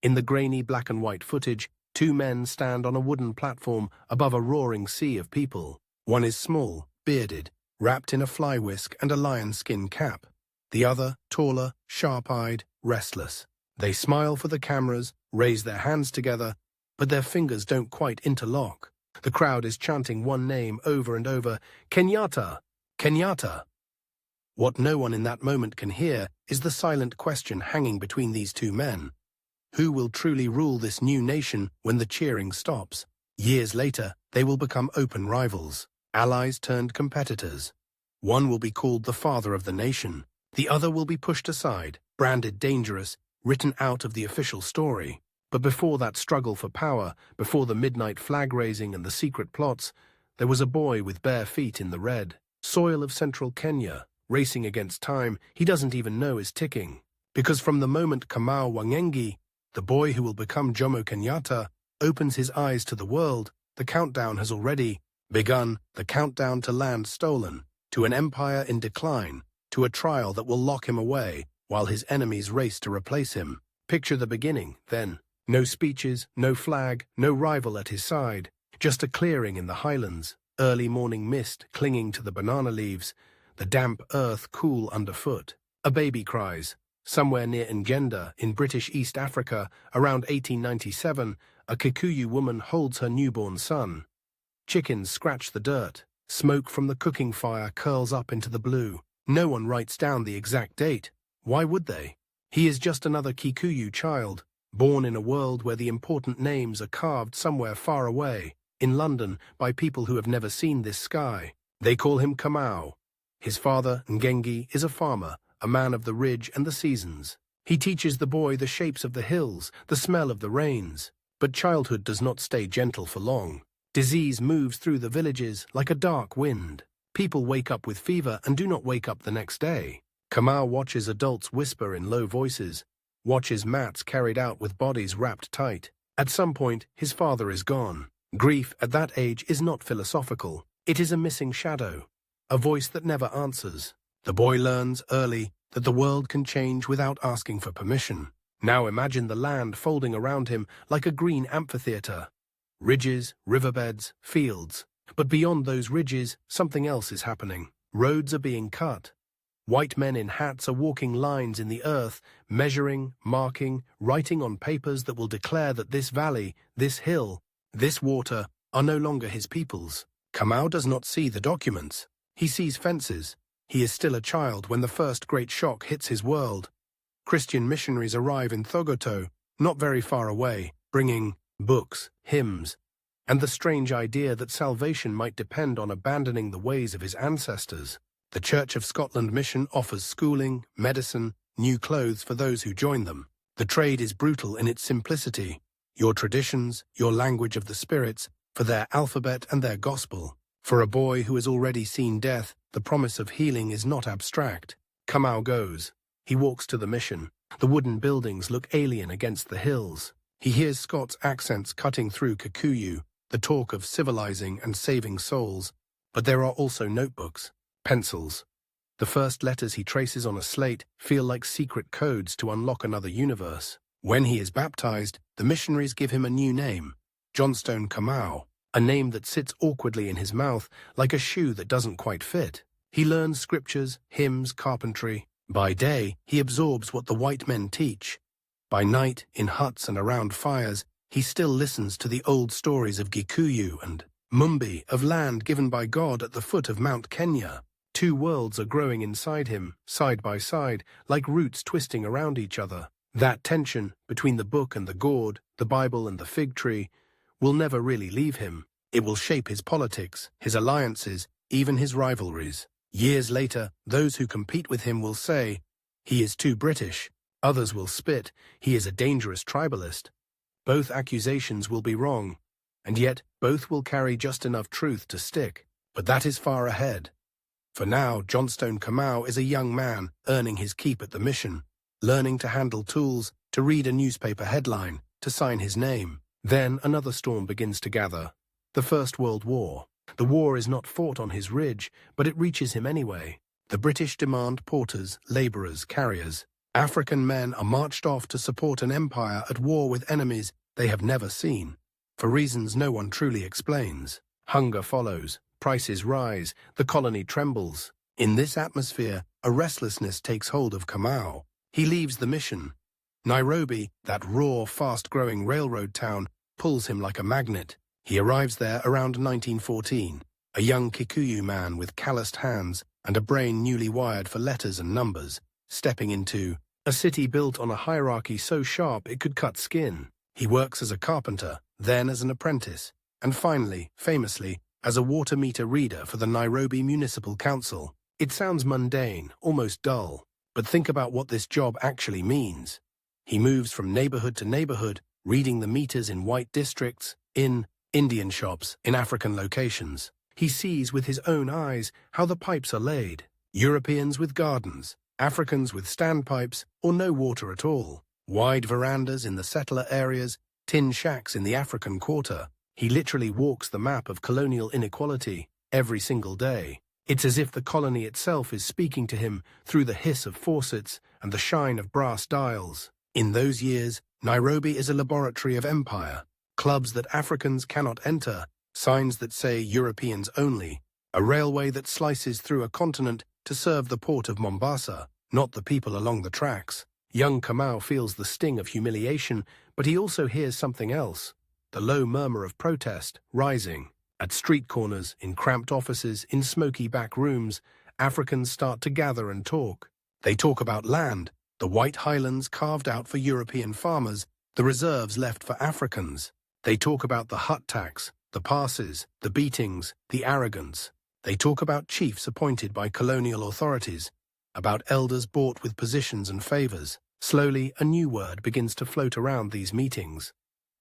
In the grainy black and white footage, two men stand on a wooden platform above a roaring sea of people. One is small, bearded, wrapped in a fly whisk and a lion skin cap. The other, taller, sharp-eyed, restless. They smile for the cameras, raise their hands together, but their fingers don't quite interlock. The crowd is chanting one name over and over, Kenyatta! Kenyatta! What no one in that moment can hear is the silent question hanging between these two men. Who will truly rule this new nation when the cheering stops? Years later, they will become open rivals, allies turned competitors. One will be called the father of the nation. The other will be pushed aside, branded dangerous, written out of the official story. But before that struggle for power, before the midnight flag-raising and the secret plots, there was a boy with bare feet in the red soil of central Kenya, racing against time he doesn't even know is ticking. Because from the moment Kamau wa Ngengi, the boy who will become Jomo Kenyatta, opens his eyes to the world, the countdown has already begun, the countdown to land stolen, to an empire in decline, to a trial that will lock him away while his enemies race to replace him. Picture the beginning, then. No speeches, no flag, no rival at his side, just a clearing in the highlands, early morning mist clinging to the banana leaves, the damp earth cool underfoot. A baby cries. Somewhere near Ngengi, in British East Africa, around 1897, a Gikuyu woman holds her newborn son. Chickens scratch the dirt. Smoke from the cooking fire curls up into the blue. No one writes down the exact date. Why would they? He is just another Gikuyu child, born in a world where the important names are carved somewhere far away, in London, by people who have never seen this sky. They call him Kamau. His father, Ngengi, is a farmer, a man of the ridge and the seasons. He teaches the boy the shapes of the hills, the smell of the rains. But childhood does not stay gentle for long. Disease moves through the villages like a dark wind. People wake up with fever and do not wake up the next day. Kamau watches adults whisper in low voices, watches mats carried out with bodies wrapped tight. At some point, his father is gone. Grief at that age is not philosophical. It is a missing shadow, a voice that never answers. The boy learns early that the world can change without asking for permission. Now imagine the land folding around him like a green amphitheater. Ridges, riverbeds, fields. But beyond those ridges, something else is happening. Roads are being cut. White men in hats are walking lines in the earth, measuring, marking, writing on papers that will declare that this valley, this hill, this water are no longer his people's. Kamau does not see the documents. He sees fences. He is still a child when the first great shock hits his world. Christian missionaries arrive in Thogoto, not very far away, bringing books, hymns, and the strange idea that salvation might depend on abandoning the ways of his ancestors. The Church of Scotland mission offers schooling, medicine, new clothes for those who join them. The trade is brutal in its simplicity. Your traditions, your language of the spirits, for their alphabet and their gospel. For a boy who has already seen death, the promise of healing is not abstract. Kamau goes. He walks to the mission. The wooden buildings look alien against the hills. He hears Scots accents cutting through Gikuyu, the talk of civilizing and saving souls. But there are also notebooks, pencils. The first letters he traces on a slate feel like secret codes to unlock another universe. When he is baptized, the missionaries give him a new name, Johnstone Kamau, a name that sits awkwardly in his mouth like a shoe that doesn't quite fit. He learns scriptures, hymns, carpentry. By day, he absorbs what the white men teach. By night, in huts and around fires, he still listens to the old stories of Gikuyu and Mumbi, of land given by God at the foot of Mount Kenya. Two worlds are growing inside him, side by side, like roots twisting around each other. That tension between the book and the gourd, the Bible and the fig tree, will never really leave him. It will shape his politics, his alliances, even his rivalries. Years later, those who compete with him will say, he is too British. Others will spit, he is a dangerous tribalist. Both accusations will be wrong, and yet both will carry just enough truth to stick. But that is far ahead. For now, Johnstone Kamau is a young man earning his keep at the mission, learning to handle tools, to read a newspaper headline, to sign his name. Then another storm begins to gather. The First World War. The war is not fought on his ridge, but it reaches him anyway. The British demand porters, labourers, carriers. African men are marched off to support an empire at war with enemies they have never seen, for reasons no one truly explains. Hunger follows, prices rise, the colony trembles. In this atmosphere, a restlessness takes hold of Kamau. He leaves the mission. Nairobi, that raw, fast-growing railroad town, pulls him like a magnet. He arrives there around 1914, a young Gikuyu man with calloused hands and a brain newly wired for letters and numbers, stepping into a city built on a hierarchy so sharp it could cut skin. He works as a carpenter, then as an apprentice, and finally, famously, as a water meter reader for the Nairobi Municipal Council. It sounds mundane, almost dull, but think about what this job actually means. He moves from neighborhood to neighborhood, reading the meters in white districts, in Indian shops, in African locations. He sees with his own eyes how the pipes are laid. Europeans with gardens, Africans with standpipes, or no water at all. Wide verandas in the settler areas, tin shacks in the African quarter. He literally walks the map of colonial inequality every single day. It's as if the colony itself is speaking to him through the hiss of faucets and the shine of brass dials. In those years, Nairobi is a laboratory of empire. Clubs that Africans cannot enter, signs that say Europeans only, a railway that slices through a continent to serve the port of Mombasa, not the people along the tracks. Young Kamau feels the sting of humiliation, but he also hears something else, the low murmur of protest rising. At street corners, in cramped offices, in smoky back rooms, Africans start to gather and talk. They talk about land, the white highlands carved out for European farmers, the reserves left for Africans. They talk about the hut tax, the passes, the beatings, the arrogance. They talk about chiefs appointed by colonial authorities, about elders bought with positions and favors. Slowly, a new word begins to float around these meetings.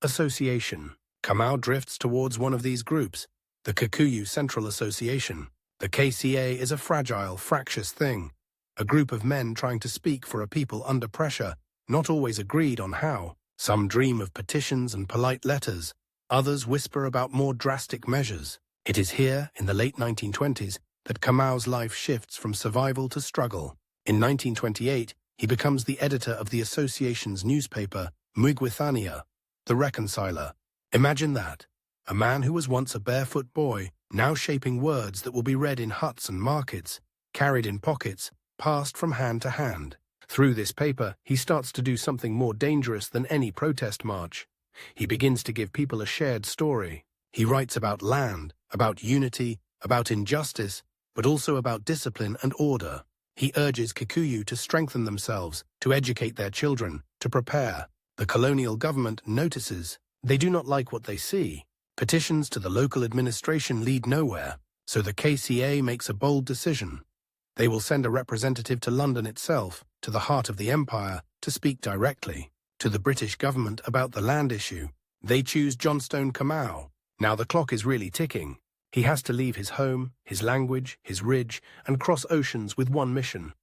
Association. Kamau drifts towards one of these groups, the Gikuyu Central Association. The KCA is a fragile, fractious thing, a group of men trying to speak for a people under pressure, not always agreed on how. Some dream of petitions and polite letters, others whisper about more drastic measures. It is here, in the late 1920s, that Kamau's life shifts from survival to struggle. In 1928, he becomes the editor of the association's newspaper, Mugwithania, the Reconciler. Imagine that. A man who was once a barefoot boy, now shaping words that will be read in huts and markets, carried in pockets, passed from hand to hand. Through this paper, he starts to do something more dangerous than any protest march. He begins to give people a shared story. He writes about land, about unity, about injustice, but also about discipline and order. He urges Gikuyu to strengthen themselves, to educate their children, to prepare. The colonial government notices. They do not like what they see. Petitions to the local administration lead nowhere, so the KCA makes a bold decision. They will send a representative to London itself, to the heart of the empire, to speak directly to the British government about the land issue. They choose Johnstone Kamau. Now the clock is really ticking. He has to leave his home, his language, his ridge, and cross oceans with one mission: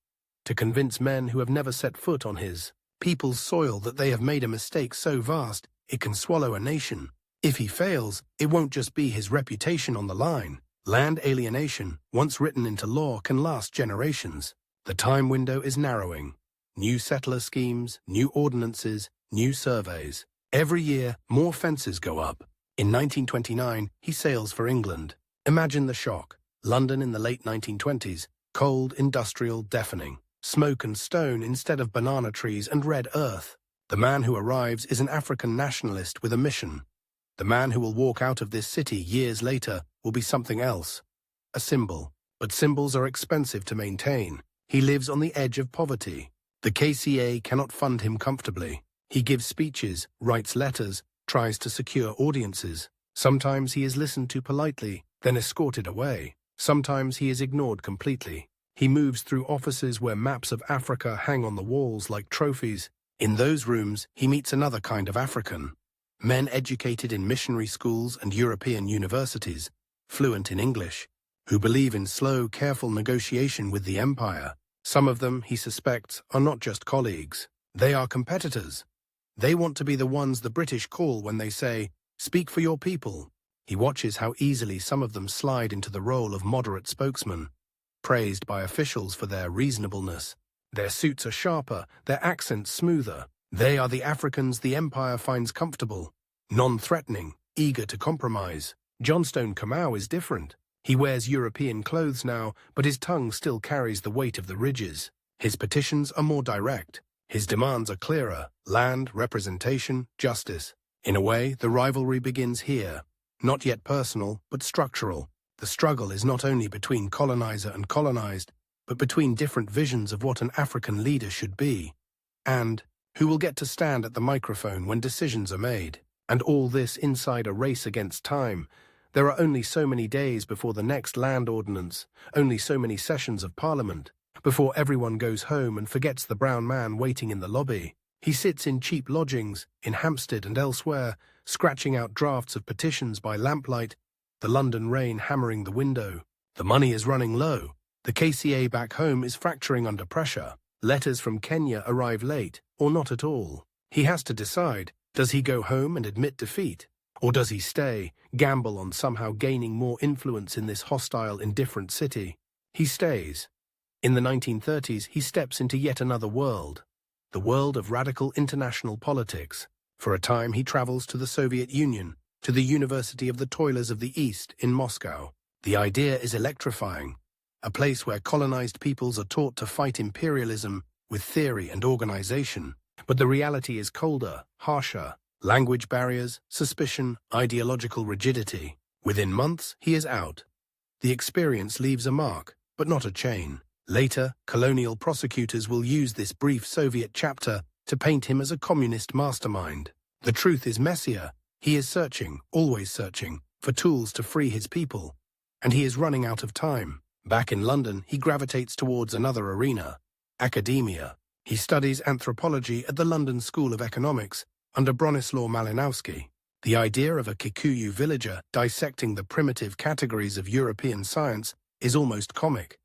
to convince men who have never set foot on his people's soil that they have made a mistake so vast it can swallow a nation. If he fails, it won't just be his reputation on the line. Land alienation, once written into law, can last generations. The time window is narrowing. New settler schemes, new ordinances, new surveys. Every year, more fences go up. In 1929, he sails for England. Imagine the shock. London in the late 1920s, cold, industrial, deafening. Smoke and stone instead of banana trees and red earth. The man who arrives is an African nationalist with a mission. The man who will walk out of this city years later will be something else. A symbol. But symbols are expensive to maintain. He lives on the edge of poverty. The KCA cannot fund him comfortably. He gives speeches, writes letters, tries to secure audiences. Sometimes he is listened to politely, then escorted away. Sometimes he is ignored completely. He moves through offices where maps of Africa hang on the walls like trophies. In those rooms, he meets another kind of African. Men educated in missionary schools and European universities, fluent in English, who believe in slow, careful negotiation with the empire. Some of them, he suspects, are not just colleagues. They are competitors. They want to be the ones the British call when they say, "Speak for your people." He watches how easily some of them slide into the role of moderate spokesman, praised by officials for their reasonableness. Their suits are sharper, their accents smoother. They are the Africans the empire finds comfortable, non-threatening, eager to compromise. Johnstone Kamau is different. He wears European clothes now, but his tongue still carries the weight of the ridges. His petitions are more direct. His demands are clearer: land, representation, justice. In a way, the rivalry begins here. Not yet personal, but structural. The struggle is not only between colonizer and colonized, but between different visions of what an African leader should be. And who will get to stand at the microphone when decisions are made. And all this inside a race against time. There are only so many days before the next land ordinance, only so many sessions of Parliament, before everyone goes home and forgets the brown man waiting in the lobby. He sits in cheap lodgings, in Hampstead and elsewhere, scratching out drafts of petitions by lamplight, the London rain hammering the window. The money is running low. The KCA back home is fracturing under pressure. Letters from Kenya arrive late, or not at all. He has to decide, does he go home and admit defeat? Or does he stay, gamble on somehow gaining more influence in this hostile, indifferent city? He stays. In the 1930s, he steps into yet another world, the world of radical international politics. For a time, he travels to the Soviet Union, to the University of the Toilers of the East in Moscow. The idea is electrifying, a place where colonized peoples are taught to fight imperialism with theory and organization. But the reality is colder, harsher. Language barriers, suspicion, ideological rigidity. Within months, he is out. The experience leaves a mark, but not a chain. Later, colonial prosecutors will use this brief Soviet chapter to paint him as a communist mastermind. The truth is messier. He is searching, always searching, for tools to free his people. And he is running out of time. Back in London, he gravitates towards another arena, academia. He studies anthropology at the London School of Economics, under Bronislaw Malinowski. The idea of a Gikuyu villager dissecting the primitive categories of European science is almost comic,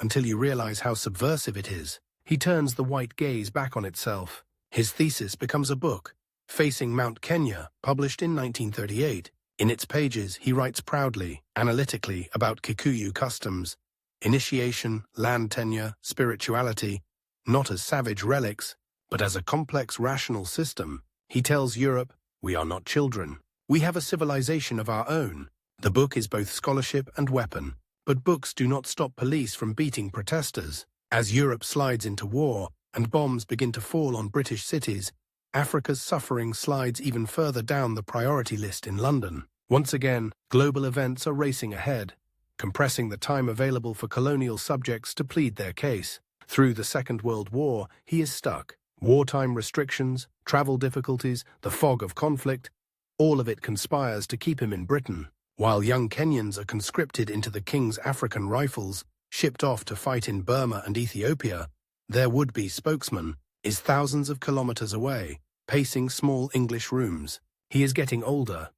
until you realize how subversive it is. He turns the white gaze back on itself. His thesis becomes a book, Facing Mount Kenya, published in 1938. In its pages, he writes proudly, analytically about Gikuyu customs, initiation, land tenure, spirituality, not as savage relics, but as a complex rational system. He tells Europe, we are not children. We have a civilization of our own. The book is both scholarship and weapon. But books do not stop police from beating protesters. As Europe slides into war and bombs begin to fall on British cities, Africa's suffering slides even further down the priority list in London. Once again, global events are racing ahead, compressing the time available for colonial subjects to plead their case. Through the Second World War, he is stuck. Wartime restrictions, travel difficulties, the fog of conflict, all of it conspires to keep him in Britain. While young Kenyans are conscripted into the King's African Rifles, shipped off to fight in Burma and Ethiopia, their would-be spokesman is thousands of kilometers away, pacing small English rooms. He is getting older.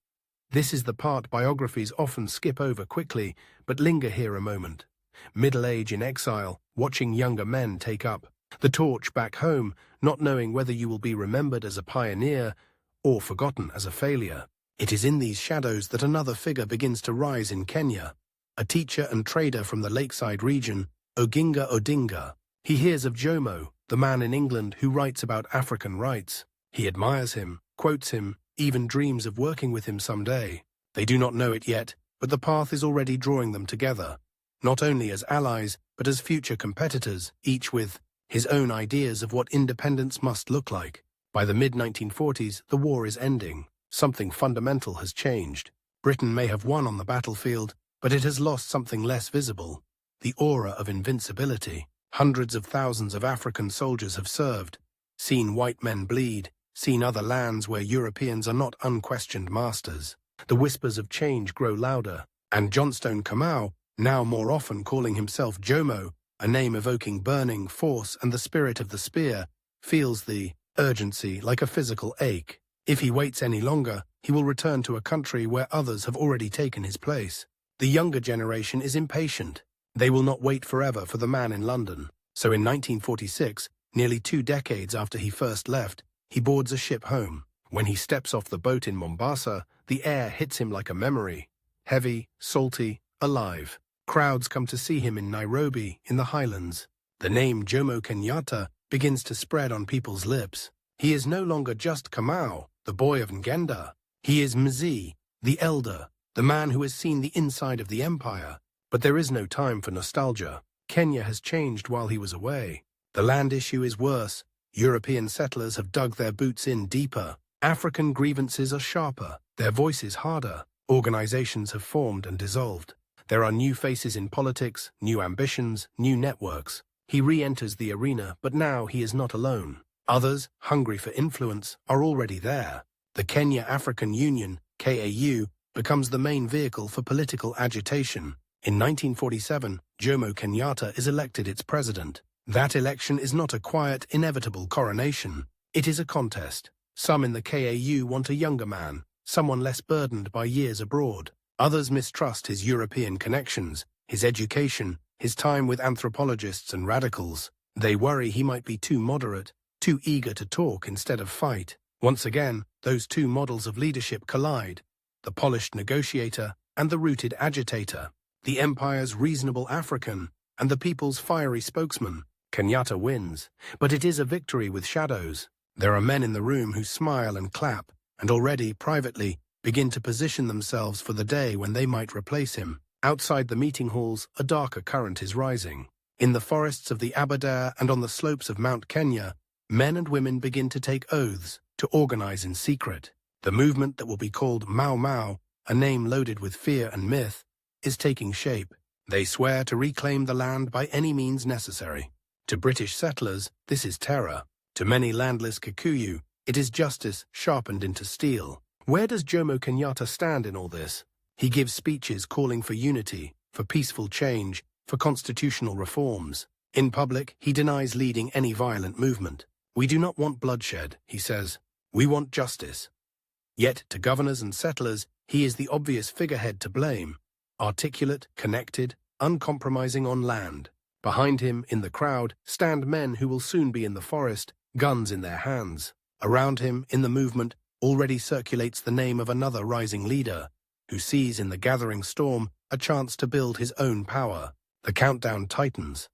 This is the part biographies often skip over quickly, but linger here a moment. Middle age in exile, watching younger men take up the torch back home, not knowing whether you will be remembered as a pioneer or forgotten as a failure. It is in these shadows that another figure begins to rise in Kenya, a teacher and trader from the lakeside region, Oginga Odinga. He hears of Jomo, the man in England who writes about African rights. He admires him, quotes him, even dreams of working with him someday. They do not know it yet, but the path is already drawing them together, not only as allies, but as future competitors, each with his own ideas of what independence must look like. By the mid-1940s, the war is ending. Something fundamental has changed. Britain may have won on the battlefield, but it has lost something less visible, the aura of invincibility. Hundreds of thousands of African soldiers have served, seen white men bleed, seen other lands where Europeans are not unquestioned masters. The whispers of change grow louder, and Johnstone Kamau, now more often calling himself Jomo, a name evoking burning force and the spirit of the spear, feels the urgency like a physical ache. If he waits any longer, he will return to a country where others have already taken his place. The younger generation is impatient. They will not wait forever for the man in London. So in 1946, nearly 2 decades after he first left, he boards a ship home. When he steps off the boat in Mombasa, the air hits him like a memory. Heavy, salty, alive. Crowds come to see him in Nairobi, in the Highlands. The name Jomo Kenyatta begins to spread on people's lips. He is no longer just Kamau, the boy of Ngenda. He is Mzee, the elder, the man who has seen the inside of the empire. But there is no time for nostalgia. Kenya has changed while he was away. The land issue is worse. European settlers have dug their boots in deeper. African grievances are sharper, their voices harder. Organizations have formed and dissolved. There are new faces in politics, new ambitions, new networks. He re-enters the arena, but now he is not alone. Others, hungry for influence, are already there. The Kenya African Union, KAU, becomes the main vehicle for political agitation. In 1947, Jomo Kenyatta is elected its president. That election is not a quiet, inevitable coronation. It is a contest. Some in the KAU want a younger man, someone less burdened by years abroad. Others mistrust his European connections, his education, his time with anthropologists and radicals. They worry he might be too moderate, too eager to talk instead of fight. Once again, those two models of leadership collide, the polished negotiator and the rooted agitator, the empire's reasonable African and the people's fiery spokesman. Kenyatta wins, but it is a victory with shadows. There are men in the room who smile and clap, and already, privately, begin to position themselves for the day when they might replace him. Outside the meeting halls, a darker current is rising. In the forests of the Aberdare and on the slopes of Mount Kenya, men and women begin to take oaths, to organize in secret. The movement that will be called Mau Mau, a name loaded with fear and myth, is taking shape. They swear to reclaim the land by any means necessary. To British settlers, this is terror. To many landless Gikuyu, it is justice sharpened into steel. Where does Jomo Kenyatta stand in all this? He gives speeches calling for unity, for peaceful change, for constitutional reforms. In public, he denies leading any violent movement. We do not want bloodshed, he says. We want justice. Yet, to governors and settlers, he is the obvious figurehead to blame. Articulate, connected, uncompromising on land. Behind him, in the crowd, stand men who will soon be in the forest, guns in their hands. Around him, in the movement, already circulates the name of another rising leader, who sees in the gathering storm a chance to build his own power. The countdown tightens.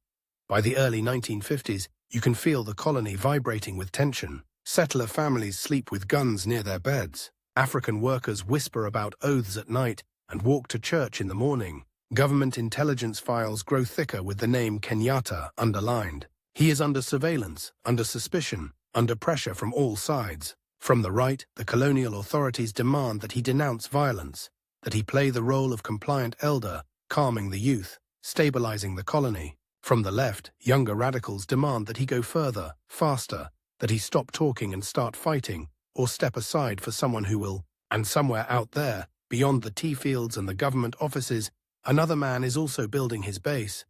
By the early 1950s, you can feel the colony vibrating with tension. Settler families sleep with guns near their beds. African workers whisper about oaths at night and walk to church in the morning. Government intelligence files grow thicker with the name Kenyatta underlined. He is under surveillance, under suspicion, under pressure from all sides. From the right, the colonial authorities demand that he denounce violence, that he play the role of compliant elder, calming the youth, stabilizing the colony. From the left, younger radicals demand that he go further, faster, that he stop talking and start fighting, or step aside for someone who will. And somewhere out there, beyond the tea fields and the government offices, another man is also building his base.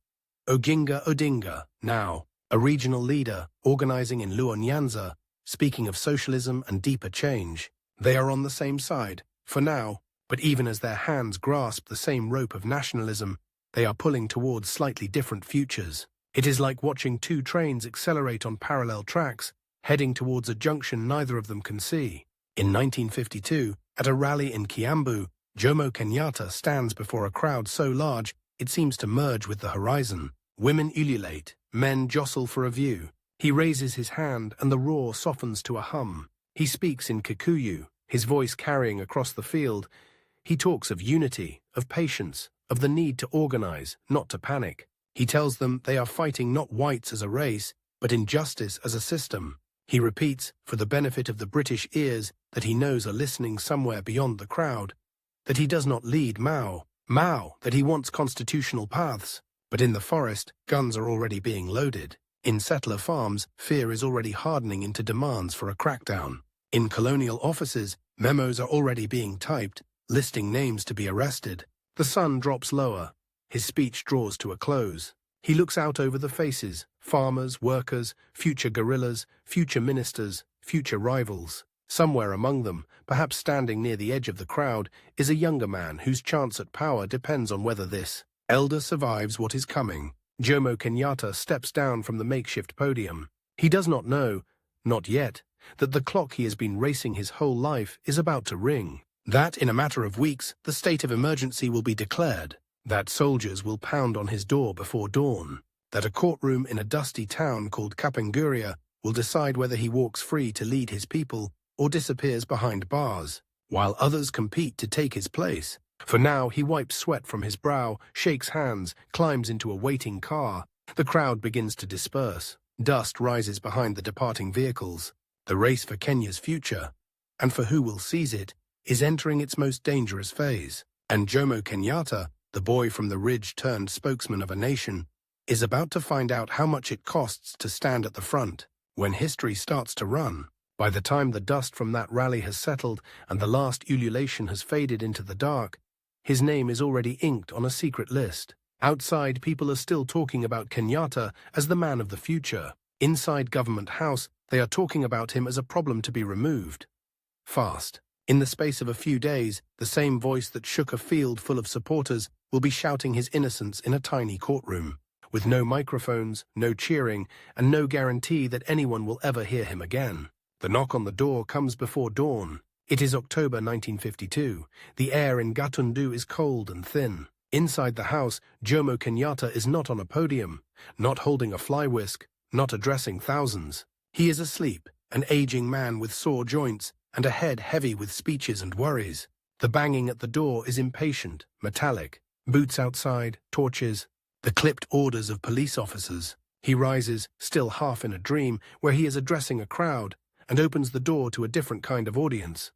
Oginga Odinga, now a regional leader, organizing in Luo Nyanza, speaking of socialism and deeper change. They are on the same side, for now, but even as their hands grasp the same rope of nationalism, they are pulling towards slightly different futures. It is like watching two trains accelerate on parallel tracks, heading towards a junction neither of them can see. In 1952, at a rally in Kiambu, Jomo Kenyatta stands before a crowd so large it seems to merge with the horizon. Women ululate, men jostle for a view. He raises his hand and the roar softens to a hum. He speaks in Gikuyu, his voice carrying across the field. He talks of unity, of patience, of the need to organize, not to panic. He tells them they are fighting not whites as a race, but injustice as a system. He repeats, for the benefit of the British ears that he knows are listening somewhere beyond the crowd, that he does not lead Mao, that he wants constitutional paths. But in the forest, guns are already being loaded. In settler farms, fear is already hardening into demands for a crackdown. In colonial offices, memos are already being typed, listing names to be arrested. The sun drops lower. His speech draws to a close. He looks out over the faces, farmers, workers, future guerrillas, future ministers, future rivals. Somewhere among them, perhaps standing near the edge of the crowd, is a younger man whose chance at power depends on whether this elder survives what is coming. Jomo Kenyatta steps down from the makeshift podium. He does not know, not yet, that the clock he has been racing his whole life is about to ring. That in a matter of weeks, the state of emergency will be declared. That soldiers will pound on his door before dawn. that a courtroom in a dusty town called Kapenguria will decide whether he walks free to lead his people or disappears behind bars, while others compete to take his place. For now, he wipes sweat from his brow, shakes hands, climbs into a waiting car. The crowd begins to disperse. Dust rises behind the departing vehicles. The race for Kenya's future, and for who will seize it, is entering its most dangerous phase. And Jomo Kenyatta, the boy from the ridge turned spokesman of a nation, is about to find out how much it costs to stand at the front. When history starts to run, by the time the dust from that rally has settled and the last ululation has faded into the dark, his name is already inked on a secret list. Outside, people are still talking about Kenyatta as the man of the future. Inside Government House, they are talking about him as a problem to be removed. Fast. In the space of a few days, the same voice that shook a field full of supporters will be shouting his innocence in a tiny courtroom, with no microphones, no cheering, and no guarantee that anyone will ever hear him again. The knock on the door comes before dawn. It is October 1952. The air in Gatundu is cold and thin. Inside the house, Jomo Kenyatta is not on a podium, not holding a fly whisk, not addressing thousands. He is asleep, an aging man with sore joints and a head heavy with speeches and worries. The banging at the door is impatient, metallic. Boots outside, torches, the clipped orders of police officers. He rises, still half in a dream, where he is addressing a crowd, and opens the door to a different kind of audience.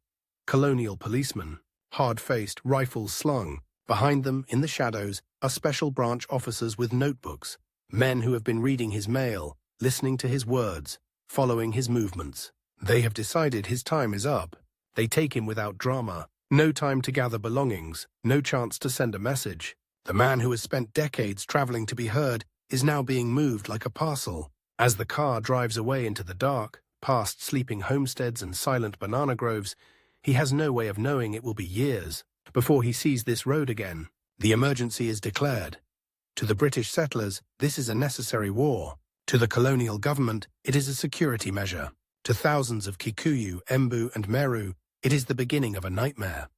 Colonial policemen, hard-faced, rifles slung. Behind them, in the shadows, are special branch officers with notebooks, men who have been reading his mail, listening to his words, following his movements. They have decided his time is up. They take him without drama. No time to gather belongings, no chance to send a message. The man who has spent decades traveling to be heard is now being moved like a parcel. As the car drives away into the dark, past sleeping homesteads and silent banana groves, he has no way of knowing it will be years before he sees this road again. The emergency is declared. To the British settlers, this is a necessary war. To the colonial government, it is a security measure. To thousands of Gikuyu, Embu, and Meru, it is the beginning of a nightmare.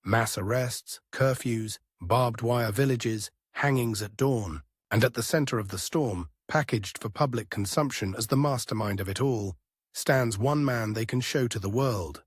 Mass arrests, curfews, barbed wire villages, hangings at dawn, and at the center of the storm, packaged for public consumption as the mastermind of it all, stands one man they can show to the world.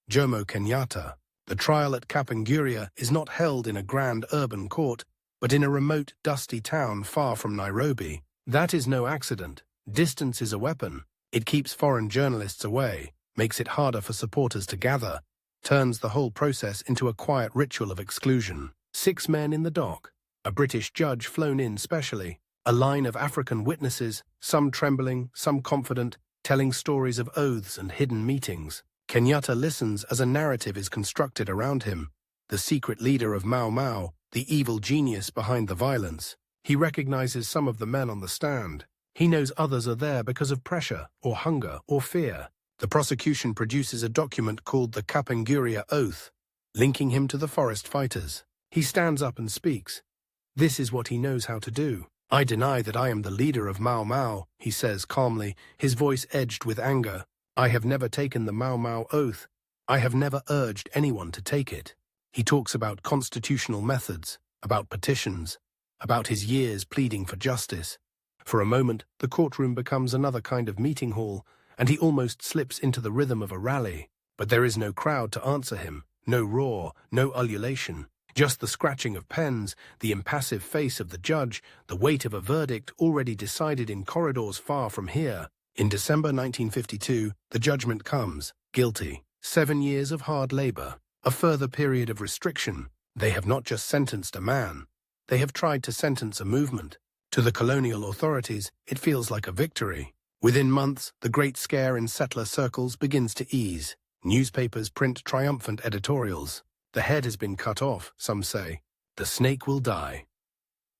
Jomo Kenyatta. The trial at Kapenguria is not held in a grand urban court, but in a remote, dusty town far from Nairobi. That is no accident. Distance is a weapon. It keeps foreign journalists away, makes it harder for supporters to gather, turns the whole process into a quiet ritual of exclusion. 6 men in the dock, a British judge flown in specially, a line of African witnesses, some trembling, some confident, telling stories of oaths and hidden meetings. Kenyatta listens as a narrative is constructed around him, the secret leader of Mau Mau, the evil genius behind the violence. He recognizes some of the men on the stand. He knows others are there because of pressure, or hunger, or fear. The prosecution produces a document called the Kapenguria Oath, linking him to the forest fighters. He stands up and speaks. This is what he knows how to do. I deny that I am the leader of Mau Mau, he says calmly, his voice edged with anger. I have never taken the Mau Mau oath. I have never urged anyone to take it. He talks about constitutional methods, about petitions, about his years pleading for justice. For a moment, the courtroom becomes another kind of meeting hall, and he almost slips into the rhythm of a rally. But there is no crowd to answer him, no roar, no ululation. Just the scratching of pens, the impassive face of the judge, the weight of a verdict already decided in corridors far from here. In December 1952, the judgment comes, guilty. 7 years of hard labor, a further period of restriction. They have not just sentenced a man. They have tried to sentence a movement. To the colonial authorities, it feels like a victory. Within months, the great scare in settler circles begins to ease. Newspapers print triumphant editorials. The head has been cut off, some say. The snake will die.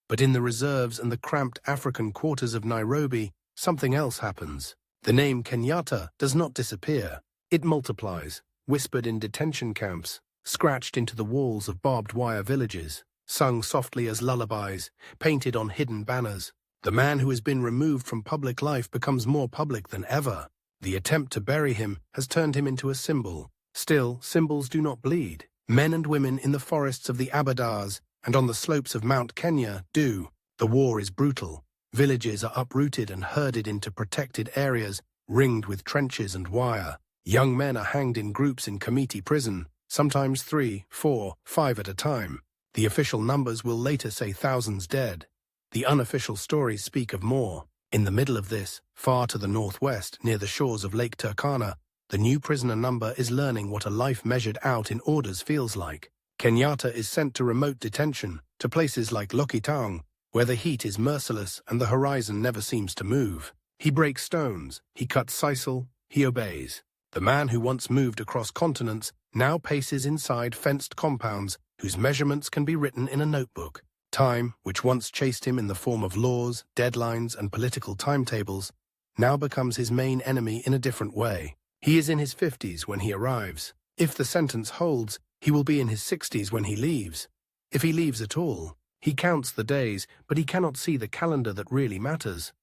But in the reserves and the cramped African quarters of Nairobi, something else happens. The name Kenyatta does not disappear. It multiplies, whispered in detention camps, scratched into the walls of barbed wire villages, sung softly as lullabies, painted on hidden banners. The man who has been removed from public life becomes more public than ever. The attempt to bury him has turned him into a symbol. Still, symbols do not bleed. Men and women in the forests of the Aberdars and on the slopes of Mount Kenya do. The war is brutal. Villages are uprooted and herded into protected areas, ringed with trenches and wire. Young men are hanged in groups in committee prison, sometimes 3, 4, 5 at a time. The official numbers will later say thousands dead. The unofficial stories speak of more. In the middle of this, far to the northwest, near the shores of Lake Turkana, the new prisoner number is learning what a life measured out in orders feels like. Kenyatta is sent to remote detention, to places like Lokitaung, where the heat is merciless and the horizon never seems to move. He breaks stones, he cuts sisal, he obeys. The man who once moved across continents now paces inside fenced compounds whose measurements can be written in a notebook. Time, which once chased him in the form of laws, deadlines, and political timetables, now becomes his main enemy in a different way. He is in his 50s when he arrives. If the sentence holds, he will be in his 60s when he leaves. If he leaves at all, he counts the days, but he cannot see the calendar that really matters.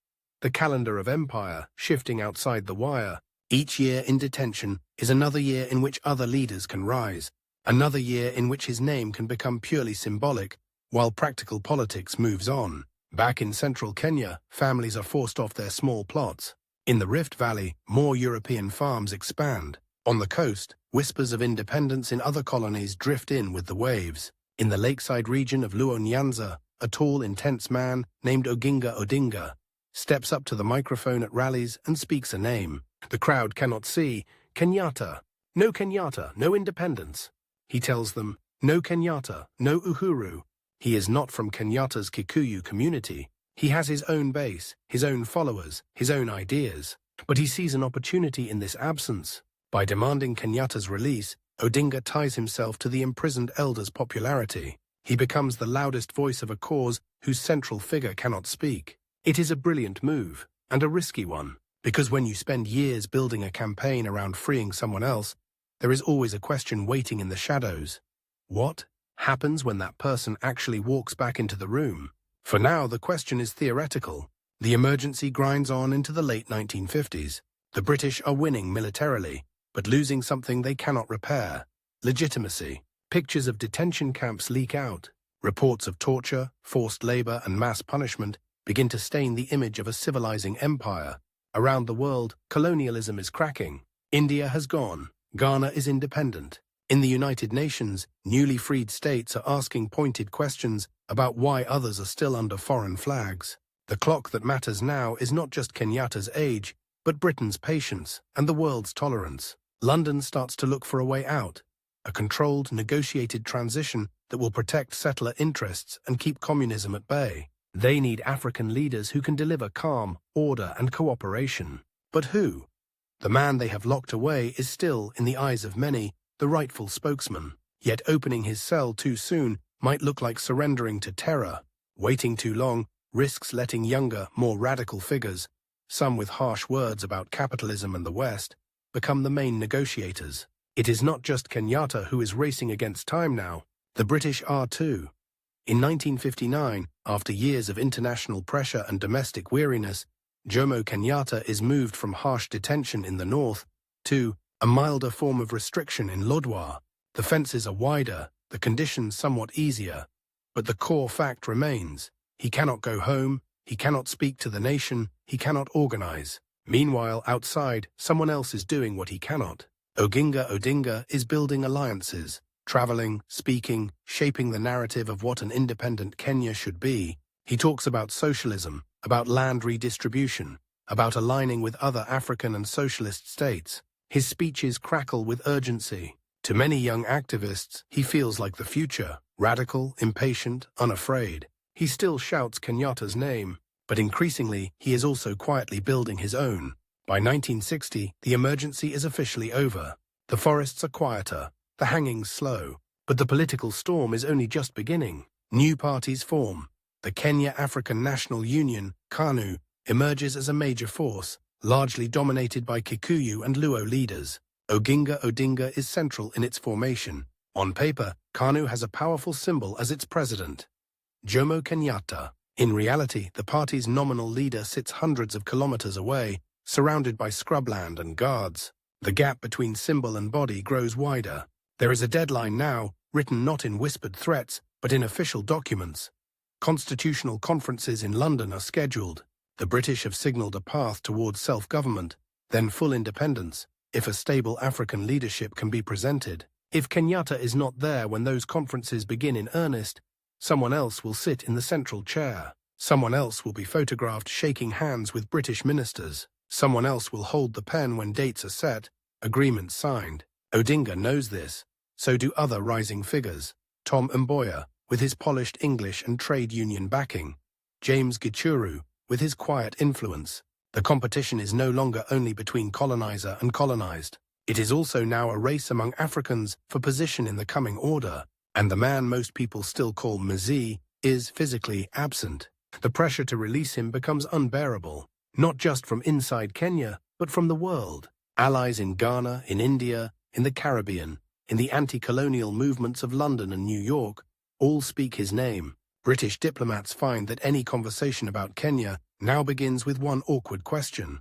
The calendar of empire, shifting outside the wire. Each year in detention is another year in which other leaders can rise, another year in which his name can become purely symbolic, while practical politics moves on. Back in central Kenya, families are forced off their small plots. In the Rift Valley, more European farms expand. On the coast, whispers of independence in other colonies drift in with the waves. In the lakeside region of Luo Nyanza, a tall, intense man named Oginga Odinga steps up to the microphone at rallies and speaks a name. The crowd cannot see. Kenyatta. No Kenyatta, no independence. He tells them, no Kenyatta, no Uhuru. He is not from Kenyatta's Gikuyu community. He has his own base, his own followers, his own ideas. But he sees an opportunity in this absence. By demanding Kenyatta's release, Odinga ties himself to the imprisoned elder's popularity. He becomes the loudest voice of a cause whose central figure cannot speak. It is a brilliant move, and a risky one, because when you spend years building a campaign around freeing someone else, there is always a question waiting in the shadows. What happens when that person actually walks back into the room? For now, the question is theoretical. The emergency grinds on into the late 1950s. The British are winning militarily, but losing something they cannot repair: legitimacy. Pictures of detention camps leak out. Reports of torture, forced labor, and mass punishment begin to stain the image of a civilizing empire. Around the world, colonialism is cracking. India has gone. Ghana is independent. In the United Nations, newly freed states are asking pointed questions about why others are still under foreign flags. The clock that matters now is not just Kenyatta's age, but Britain's patience and the world's tolerance. London starts to look for a way out, a controlled, negotiated transition that will protect settler interests and keep communism at bay. They need African leaders who can deliver calm, order, and cooperation. But who? The man they have locked away is still, in the eyes of many, the rightful spokesman. Yet opening his cell too soon might look like surrendering to terror. Waiting too long risks letting younger, more radical figures, some with harsh words about capitalism and the West, become the main negotiators. It is not just Kenyatta who is racing against time now. The British are too. In 1959, after years of international pressure and domestic weariness, Jomo Kenyatta is moved from harsh detention in the north to a milder form of restriction in Lodwar. The fences are wider, the conditions somewhat easier, but the core fact remains: he cannot go home, he cannot speak to the nation, he cannot organize. Meanwhile, outside, someone else is doing what he cannot. Oginga Odinga is building alliances, traveling, speaking, shaping the narrative of what an independent Kenya should be. He talks about socialism, about land redistribution, about aligning with other African and socialist states. His speeches crackle with urgency. To many young activists, he feels like the future: radical, impatient, unafraid. He still shouts Kenyatta's name, but increasingly he is also quietly building his own. By 1960, the emergency is officially over. The forests are quieter, the hangings slow, but the political storm is only just beginning. New parties form. The Kenya African National Union, KANU, emerges as a major force, largely dominated by Gikuyu and Luo leaders. Oginga Odinga is central in its formation. On paper, KANU has a powerful symbol as its president, Jomo Kenyatta. In reality, the party's nominal leader sits hundreds of kilometers away, surrounded by scrubland and guards. The gap between symbol and body grows wider. There is a deadline now, written not in whispered threats, but in official documents. Constitutional conferences in London are scheduled. The British have signalled a path towards self-government, then full independence, if a stable African leadership can be presented. If Kenyatta is not there when those conferences begin in earnest, someone else will sit in the central chair. Someone else will be photographed shaking hands with British ministers. Someone else will hold the pen when dates are set, agreements signed. Odinga knows this. So do other rising figures. Tom Mboya, with his polished English and trade union backing. James Gikuyu, with his quiet influence. The competition is no longer only between colonizer and colonized. It is also now a race among Africans for position in the coming order, and the man most people still call Mzee is physically absent. The pressure to release him becomes unbearable, not just from inside Kenya, but from the world. Allies in Ghana, in India, in the Caribbean, in the anti-colonial movements of London and New York, all speak his name. British diplomats find that any conversation about Kenya now begins with one awkward question.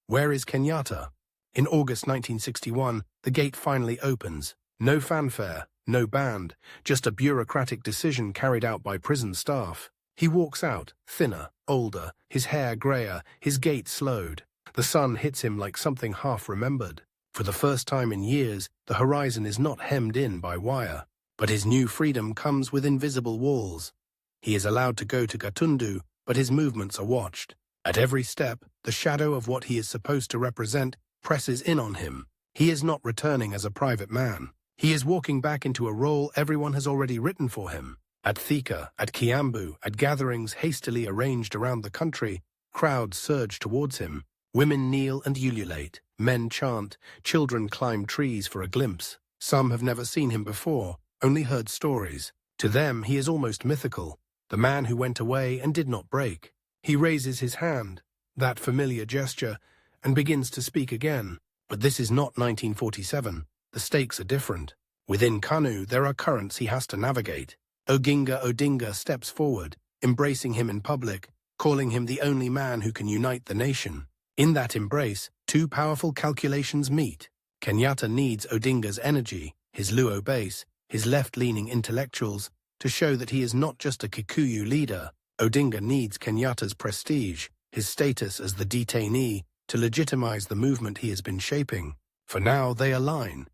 Where is Kenyatta? In August 1961, the gate finally opens. No fanfare, no band, just a bureaucratic decision carried out by prison staff. He walks out, thinner, older, his hair grayer, his gait slowed. The sun hits him like something half-remembered. For the first time in years, the horizon is not hemmed in by wire. But his new freedom comes with invisible walls. He is allowed to go to Gatundu, but his movements are watched. At every step, the shadow of what he is supposed to represent presses in on him. He is not returning as a private man. He is walking back into a role everyone has already written for him. At Thika, at Kiambu, at gatherings hastily arranged around the country, crowds surge towards him. Women kneel and ululate, men chant, children climb trees for a glimpse. Some have never seen him before, only heard stories. To them, he is almost mythical, the man who went away and did not break. He raises his hand, that familiar gesture, and begins to speak again. But this is not 1947. The stakes are different. Within KANU, there are currents he has to navigate. Odinga steps forward, embracing him in public, calling him the only man who can unite the nation. In that embrace, two powerful calculations meet. Kenyatta needs Odinga's energy, his Luo base, his left-leaning intellectuals, to show that he is not just a Gikuyu leader. Odinga needs Kenyatta's prestige, his status as the detainee, to legitimize the movement he has been shaping. For now, they align.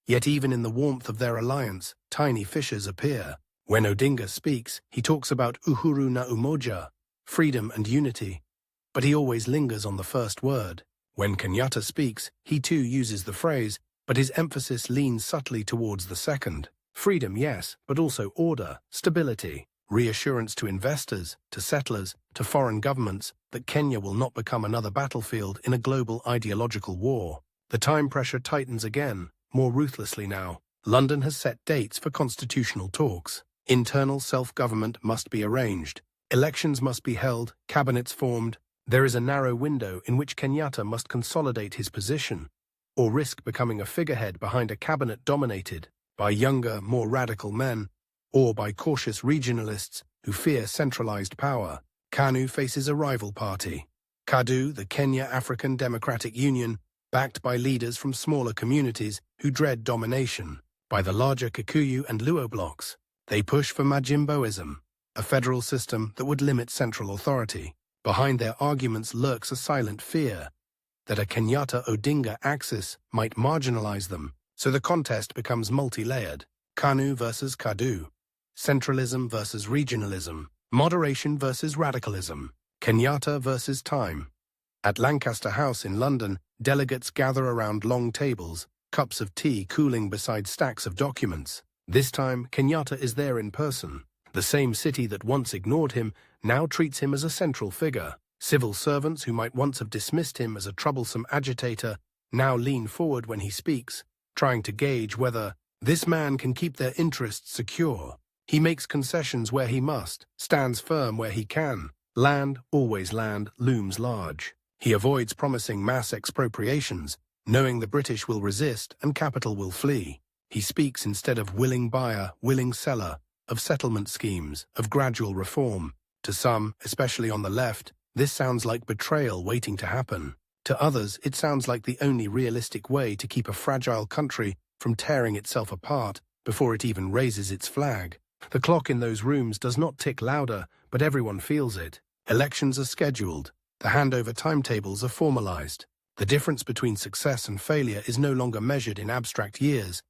Yet even in the warmth of their alliance, tiny fissures appear. When Odinga speaks, he talks about uhuru na umoja, freedom and unity. But he always lingers on the first word. When Kenyatta speaks, he too uses the phrase, but his emphasis leans subtly towards the second. Freedom, yes, but also order, stability, reassurance to investors, to settlers, to foreign governments that Kenya will not become another battlefield in a global ideological war. The time pressure tightens again, more ruthlessly now. London has set dates for constitutional talks. Internal self-government must be arranged. Elections must be held, cabinets formed. There is a narrow window in which Kenyatta must consolidate his position, or risk becoming a figurehead behind a cabinet dominated by younger, more radical men, or by cautious regionalists who fear centralized power. KANU faces a rival party. KADU, the Kenya African Democratic Union, backed by leaders from smaller communities who dread domination, by the larger Kikuyu and Luo blocs. They push for Majimboism, a federal system that would limit central authority. Behind their arguments lurks a silent fear that a Kenyatta-Odinga axis might marginalize them, so the contest becomes multi-layered. KANU versus KADU, centralism versus regionalism, moderation versus radicalism, Kenyatta versus time. At Lancaster House in London, delegates gather around long tables, cups of tea cooling beside stacks of documents. This time, Kenyatta is there in person. The same city that once ignored him now treats him as a central figure. Civil servants who might once have dismissed him as a troublesome agitator now lean forward when he speaks, trying to gauge whether this man can keep their interests secure. He makes concessions where he must, stands firm where he can. Land, always land, looms large. He avoids promising mass expropriations, knowing the British will resist and capital will flee. He speaks instead of willing buyer, willing seller, of settlement schemes, of gradual reform. To some, especially on the left, this sounds like betrayal waiting to happen. To others, it sounds like the only realistic way to keep a fragile country from tearing itself apart before it even raises its flag. The clock in those rooms does not tick louder, but everyone feels it. Elections are scheduled. The handover timetables are formalized. The difference between success and failure is no longer measured in abstract years,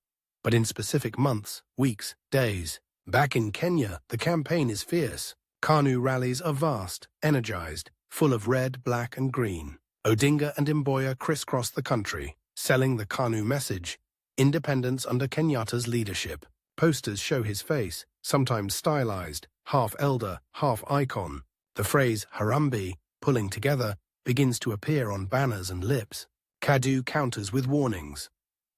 but in specific months, weeks, days. Back in Kenya, the campaign is fierce. KANU rallies are vast, energized, full of red, black, and green. Odinga and Mboya crisscross the country, selling the KANU message: independence under Kenyatta's leadership. Posters show his face, sometimes stylized, half elder, half icon. The phrase Harambee, pulling together, begins to appear on banners and lips. KADU counters with warnings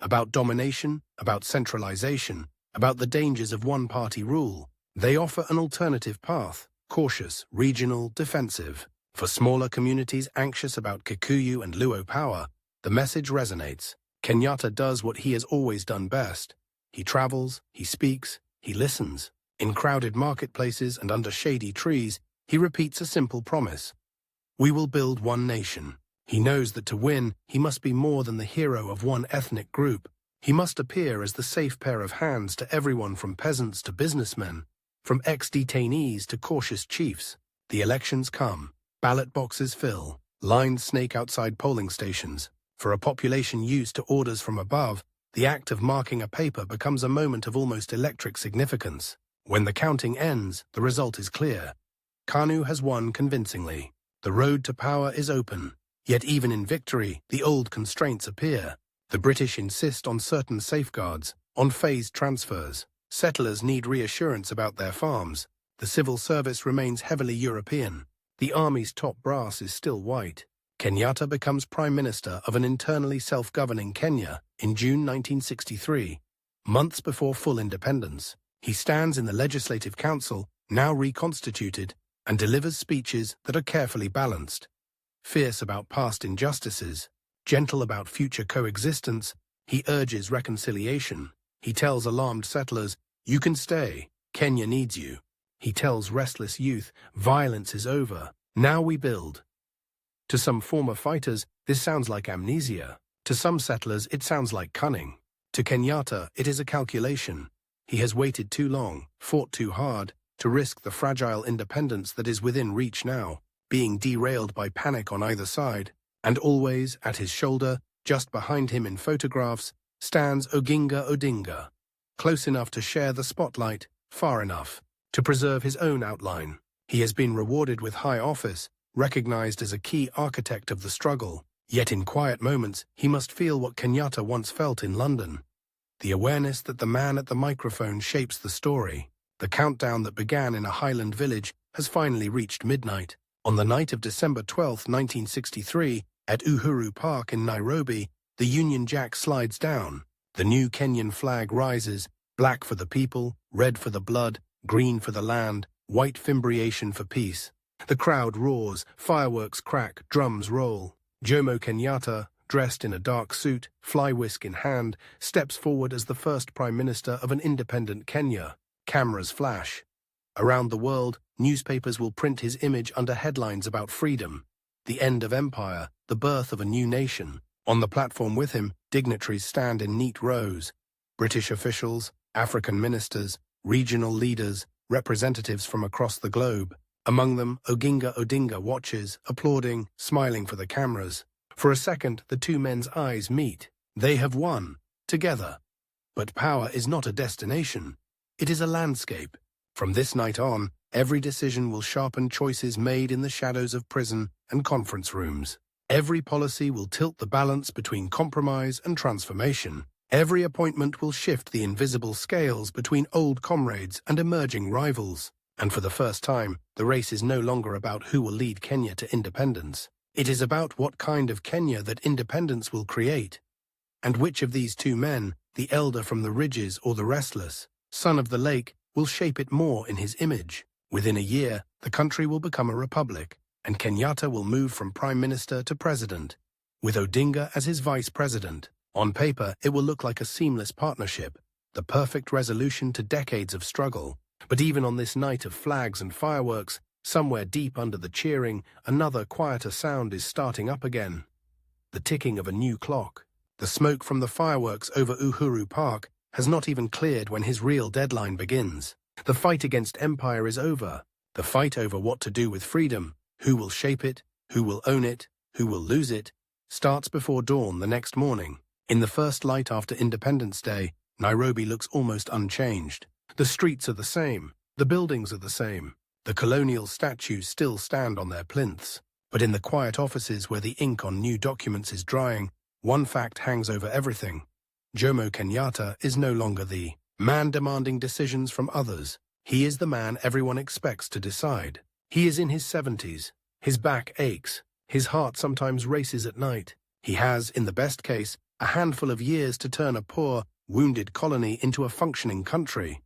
about domination, about centralization, about the dangers of one-party rule. They offer an alternative path, cautious, regional, defensive. For smaller communities anxious about Gikuyu and Luo power, the message resonates. Kenyatta does what he has always done best. He travels, he speaks, he listens. In crowded marketplaces and under shady trees, he repeats a simple promise: we will build one nation. He knows that to win, he must be more than the hero of one ethnic group. He must appear as the safe pair of hands to everyone from peasants to businessmen, from ex-detainees to cautious chiefs. The elections come. Ballot boxes fill. Lines snake outside polling stations. For a population used to orders from above, the act of marking a paper becomes a moment of almost electric significance. When the counting ends, the result is clear. KANU has won convincingly. The road to power is open. Yet even in victory, the old constraints appear. The British insist on certain safeguards, on phased transfers. Settlers need reassurance about their farms. The civil service remains heavily European. The army's top brass is still white. Kenyatta becomes Prime Minister of an internally self-governing Kenya in June 1963. Months before full independence, he stands in the Legislative Council, now reconstituted, and delivers speeches that are carefully balanced. Fierce about past injustices, gentle about future coexistence, he urges reconciliation. He tells alarmed settlers, "You can stay. Kenya needs you." He tells restless youth, "Violence is over. Now we build." To some former fighters, this sounds like amnesia. To some settlers, it sounds like cunning. To Kenyatta, it is a calculation. He has waited too long, fought too hard, to risk the fragile independence that is within reach now, being derailed by panic on either side. And always, at his shoulder, just behind him in photographs, stands Oginga Odinga, close enough to share the spotlight, far enough to preserve his own outline. He has been rewarded with high office, recognized as a key architect of the struggle. Yet in quiet moments, he must feel what Kenyatta once felt in London. The awareness that the man at the microphone shapes the story. The countdown that began in a highland village has finally reached midnight. On the night of December 12, 1963, at Uhuru Park in Nairobi, the Union Jack slides down. The new Kenyan flag rises, black for the people, red for the blood, green for the land, white fimbriation for peace. The crowd roars, fireworks crack, drums roll. Jomo Kenyatta, dressed in a dark suit, fly whisk in hand, steps forward as the first Prime Minister of an independent Kenya. Cameras flash. Around the world, newspapers will print his image under headlines about freedom, the end of empire, the birth of a new nation. On the platform with him, dignitaries stand in neat rows. British officials, African ministers, regional leaders, representatives from across the globe. Among them, Oginga Odinga watches, applauding, smiling for the cameras. For a second, the two men's eyes meet. They have won, together. But power is not a destination. It is a landscape. From this night on, every decision will sharpen choices made in the shadows of prison and conference rooms. Every policy will tilt the balance between compromise and transformation. Every appointment will shift the invisible scales between old comrades and emerging rivals. And for the first time, the race is no longer about who will lead Kenya to independence. It is about what kind of Kenya that independence will create. And which of these two men, the elder from the ridges or the restless, son of the lake, will shape it more in his image. Within a year, the country will become a republic, and Kenyatta will move from Prime Minister to President, with Odinga as his Vice President. On paper, it will look like a seamless partnership, the perfect resolution to decades of struggle. But even on this night of flags and fireworks, somewhere deep under the cheering, another quieter sound is starting up again. The ticking of a new clock. The smoke from the fireworks over Uhuru Park has not even cleared when his real deadline begins. The fight against empire is over. The fight over what to do with freedom, who will shape it, who will own it, who will lose it, starts before dawn the next morning. In the first light after Independence Day, Nairobi looks almost unchanged. The streets are the same. The buildings are the same. The colonial statues still stand on their plinths. But in the quiet offices where the ink on new documents is drying, one fact hangs over everything. Jomo Kenyatta is no longer the man demanding decisions from others. He is the man everyone expects to decide. He is in his 70s. His back aches. His heart sometimes races at night. He has, in the best case, a handful of years to turn a poor, wounded colony into a functioning country.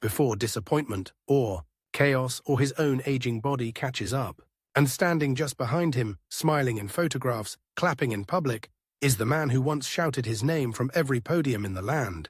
Before disappointment, or chaos, or his own aging body catches up. And standing just behind him, smiling in photographs, clapping in public, is the man who once shouted his name from every podium in the land.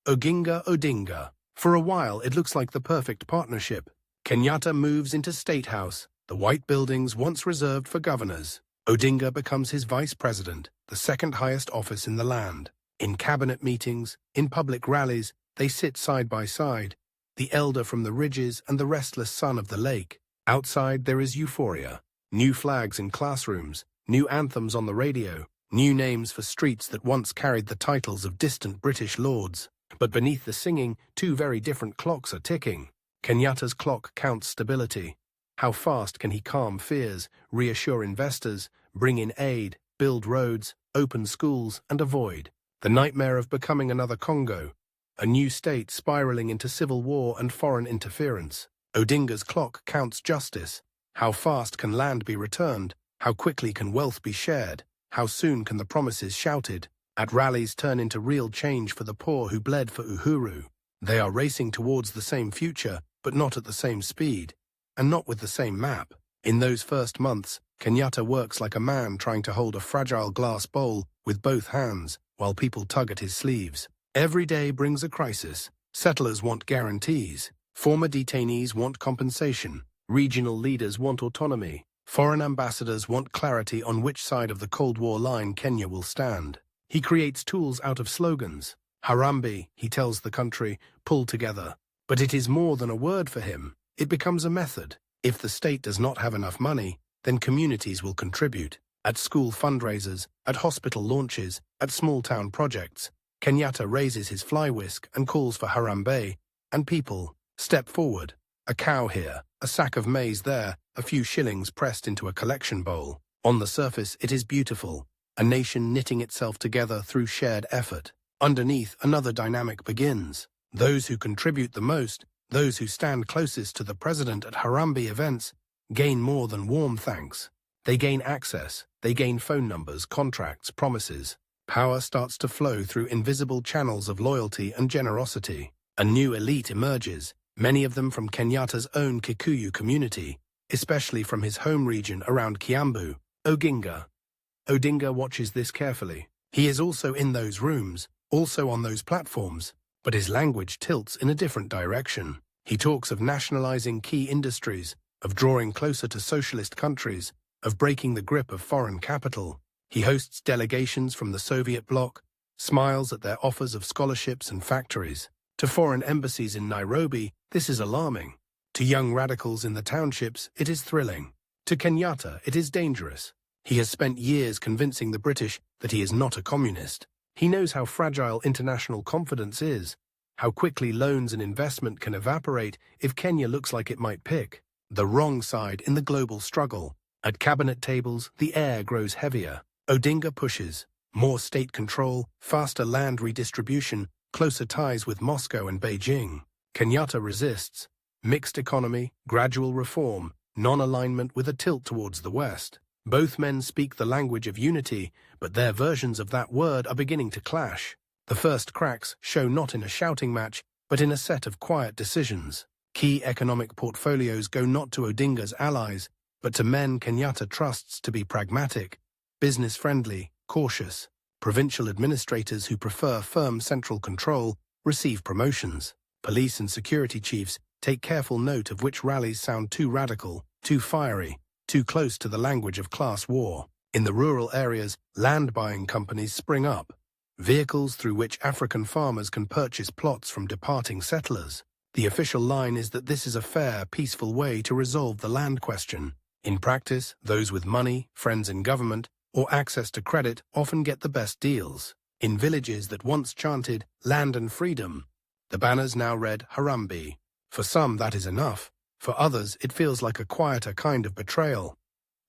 Oginga Odinga. For a while, it looks like the perfect partnership. Kenyatta moves into State House, the white buildings once reserved for governors. Odinga becomes his vice president, the second highest office in the land. In cabinet meetings, in public rallies, they sit side by side, the elder from the ridges and the restless son of the lake. Outside there is euphoria, new flags in classrooms, new anthems on the radio, new names for streets that once carried the titles of distant British lords. But beneath the singing, two very different clocks are ticking. Kenyatta's clock counts stability. How fast can he calm fears, reassure investors, bring in aid, build roads, open schools, and avoid the nightmare of becoming another Congo, a new state spiraling into civil war and foreign interference? Odinga's clock counts justice. How fast can land be returned? How quickly can wealth be shared? How soon can the promises shouted at rallies turn into real change for the poor who bled for Uhuru? They are racing towards the same future, but not at the same speed, and not with the same map. In those first months, Kenyatta works like a man trying to hold a fragile glass bowl with both hands, while people tug at his sleeves. Every day brings a crisis. Settlers want guarantees. Former detainees want compensation. Regional leaders want autonomy. Foreign ambassadors want clarity on which side of the Cold War line Kenya will stand. He creates tools out of slogans. Harambee, he tells the country, pull together. But it is more than a word for him. It becomes a method. If the state does not have enough money, then communities will contribute. At school fundraisers, at hospital launches, at small-town projects, Kenyatta raises his fly whisk and calls for Harambee, and people step forward. A cow here, a sack of maize there, a few shillings pressed into a collection bowl. On the surface, it is beautiful, a nation knitting itself together through shared effort. Underneath, another dynamic begins. Those who contribute the most, those who stand closest to the president at Harambee events, gain more than warm thanks. They gain access, they gain phone numbers, contracts, promises. Power starts to flow through invisible channels of loyalty and generosity. A new elite emerges, many of them from Kenyatta's own Gikuyu community, especially from his home region around Kiambu. Odinga watches this carefully. He is also in those rooms, also on those platforms, but his language tilts in a different direction. He talks of nationalizing key industries, of drawing closer to socialist countries, of breaking the grip of foreign capital. He hosts delegations from the Soviet bloc, smiles at their offers of scholarships and factories. To foreign embassies in Nairobi, this is alarming. To young radicals in the townships, it is thrilling. To Kenyatta, it is dangerous. He has spent years convincing the British that he is not a communist. He knows how fragile international confidence is, how quickly loans and investment can evaporate if Kenya looks like it might pick the wrong side in the global struggle. At cabinet tables, the air grows heavier. Odinga pushes. More state control, faster land redistribution, closer ties with Moscow and Beijing. Kenyatta resists. Mixed economy, gradual reform, non-alignment with a tilt towards the West. Both men speak the language of unity, but their versions of that word are beginning to clash. The first cracks show not in a shouting match, but in a set of quiet decisions. Key economic portfolios go not to Odinga's allies, but to men Kenyatta trusts to be pragmatic, business-friendly, cautious. Provincial administrators who prefer firm central control receive promotions. Police and security chiefs take careful note of which rallies sound too radical, too fiery, too close to the language of class war. In the rural areas, land-buying companies spring up, vehicles through which African farmers can purchase plots from departing settlers. The official line is that this is a fair, peaceful way to resolve the land question. In practice, those with money, friends in government, or access to credit often get the best deals. In villages that once chanted land and freedom, the banners now read Harambee. For some, that is enough. For others, it feels like a quieter kind of betrayal.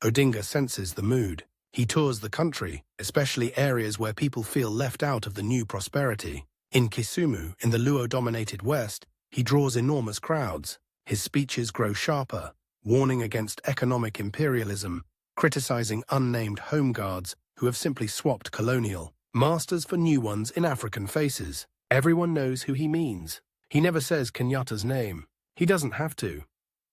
Odinga senses the mood. He tours the country, especially areas where people feel left out of the new prosperity. In Kisumu, in the Luo-dominated West, he draws enormous crowds. His speeches grow sharper, warning against economic imperialism, criticizing unnamed home guards who have simply swapped colonial masters for new ones in African faces. Everyone knows who he means. He never says Kenyatta's name. He doesn't have to.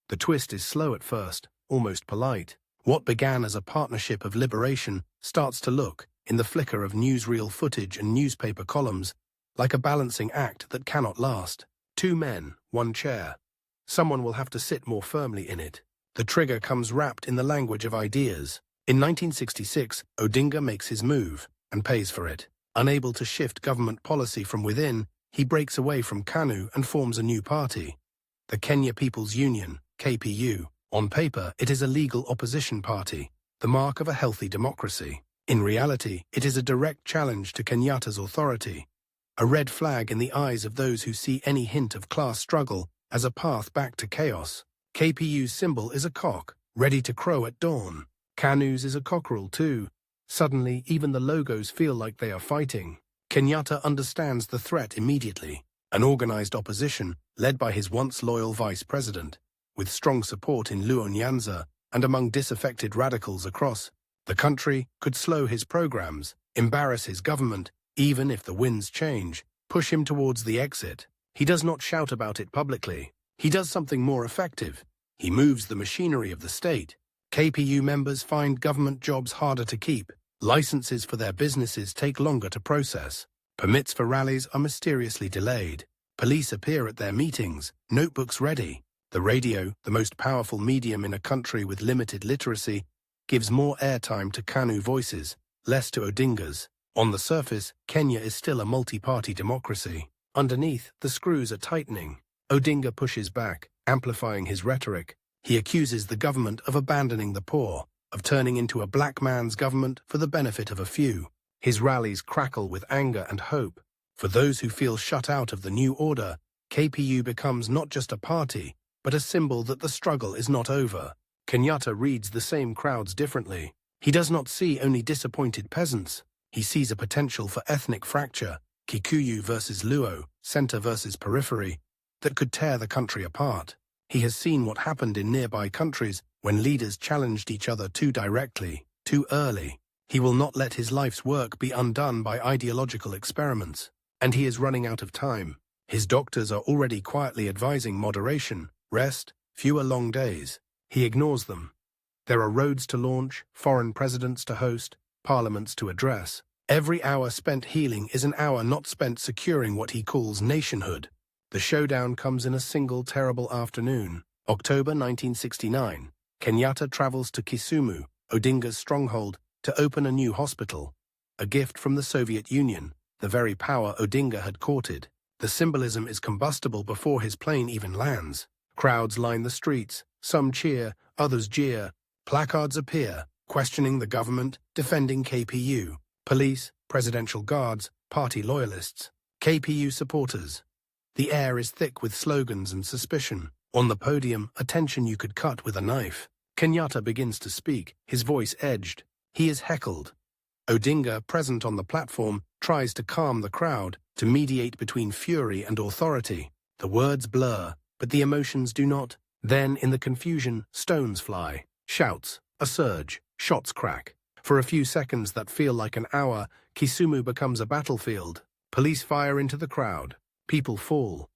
The twist is slow at first, almost polite. What began as a partnership of liberation starts to look, in the flicker of newsreel footage and newspaper columns, like a balancing act that cannot last. 2 men, 1 chair. Someone will have to sit more firmly in it. The trigger comes wrapped in the language of ideas. In 1966, Odinga makes his move, and pays for it. Unable to shift government policy from within, he breaks away from KANU and forms a new party. The Kenya People's Union, KPU. On paper, it is a legal opposition party, the mark of a healthy democracy. In reality, it is a direct challenge to Kenyatta's authority, a red flag in the eyes of those who see any hint of class struggle as a path back to chaos. KPU's symbol is a cock, ready to crow at dawn. KANU's is a cockerel too. Suddenly, even the logos feel like they are fighting. Kenyatta understands the threat immediately. An organized opposition, led by his once loyal vice president, with strong support in Luo Nyanza and among disaffected radicals across the country, could slow his programs, embarrass his government, even if the winds change, push him towards the exit. He does not shout about it publicly. He does something more effective. He moves the machinery of the state. KPU members find government jobs harder to keep. Licenses for their businesses take longer to process. Permits for rallies are mysteriously delayed. Police appear at their meetings, notebooks ready. The radio, the most powerful medium in a country with limited literacy, gives more airtime to KANU voices, less to Odinga's. On the surface, Kenya is still a multi-party democracy. Underneath, the screws are tightening. Odinga pushes back, amplifying his rhetoric. He accuses the government of abandoning the poor, of turning into a black man's government for the benefit of a few. His rallies crackle with anger and hope. For those who feel shut out of the new order, KPU becomes not just a party, but a symbol that the struggle is not over. Kenyatta reads the same crowds differently. He does not see only disappointed peasants. He sees a potential for ethnic fracture, Gikuyu versus Luo, center versus periphery, that could tear the country apart. He has seen what happened in nearby countries when leaders challenged each other too directly, too early. He will not let his life's work be undone by ideological experiments. And he is running out of time. His doctors are already quietly advising moderation, rest, fewer long days. He ignores them. There are roads to launch, foreign presidents to host, parliaments to address. Every hour spent healing is an hour not spent securing what he calls nationhood. The showdown comes in a single terrible afternoon. October 1969. Kenyatta travels to Kisumu, Odinga's stronghold, to open a new hospital. A gift from the Soviet Union, the very power Odinga had courted. The symbolism is combustible before his plane even lands. Crowds line the streets. Some cheer, others jeer. Placards appear, questioning the government, defending KPU. Police, presidential guards, party loyalists, KPU supporters. The air is thick with slogans and suspicion. On the podium, a tension you could cut with a knife. Kenyatta begins to speak, his voice edged. He is heckled. Odinga, present on the platform, tries to calm the crowd, to mediate between fury and authority. The words blur, but the emotions do not. Then, in the confusion, stones fly. Shouts, a surge, shots crack. For a few seconds that feel like an hour, Kisumu becomes a battlefield. Police fire into the crowd. People fall.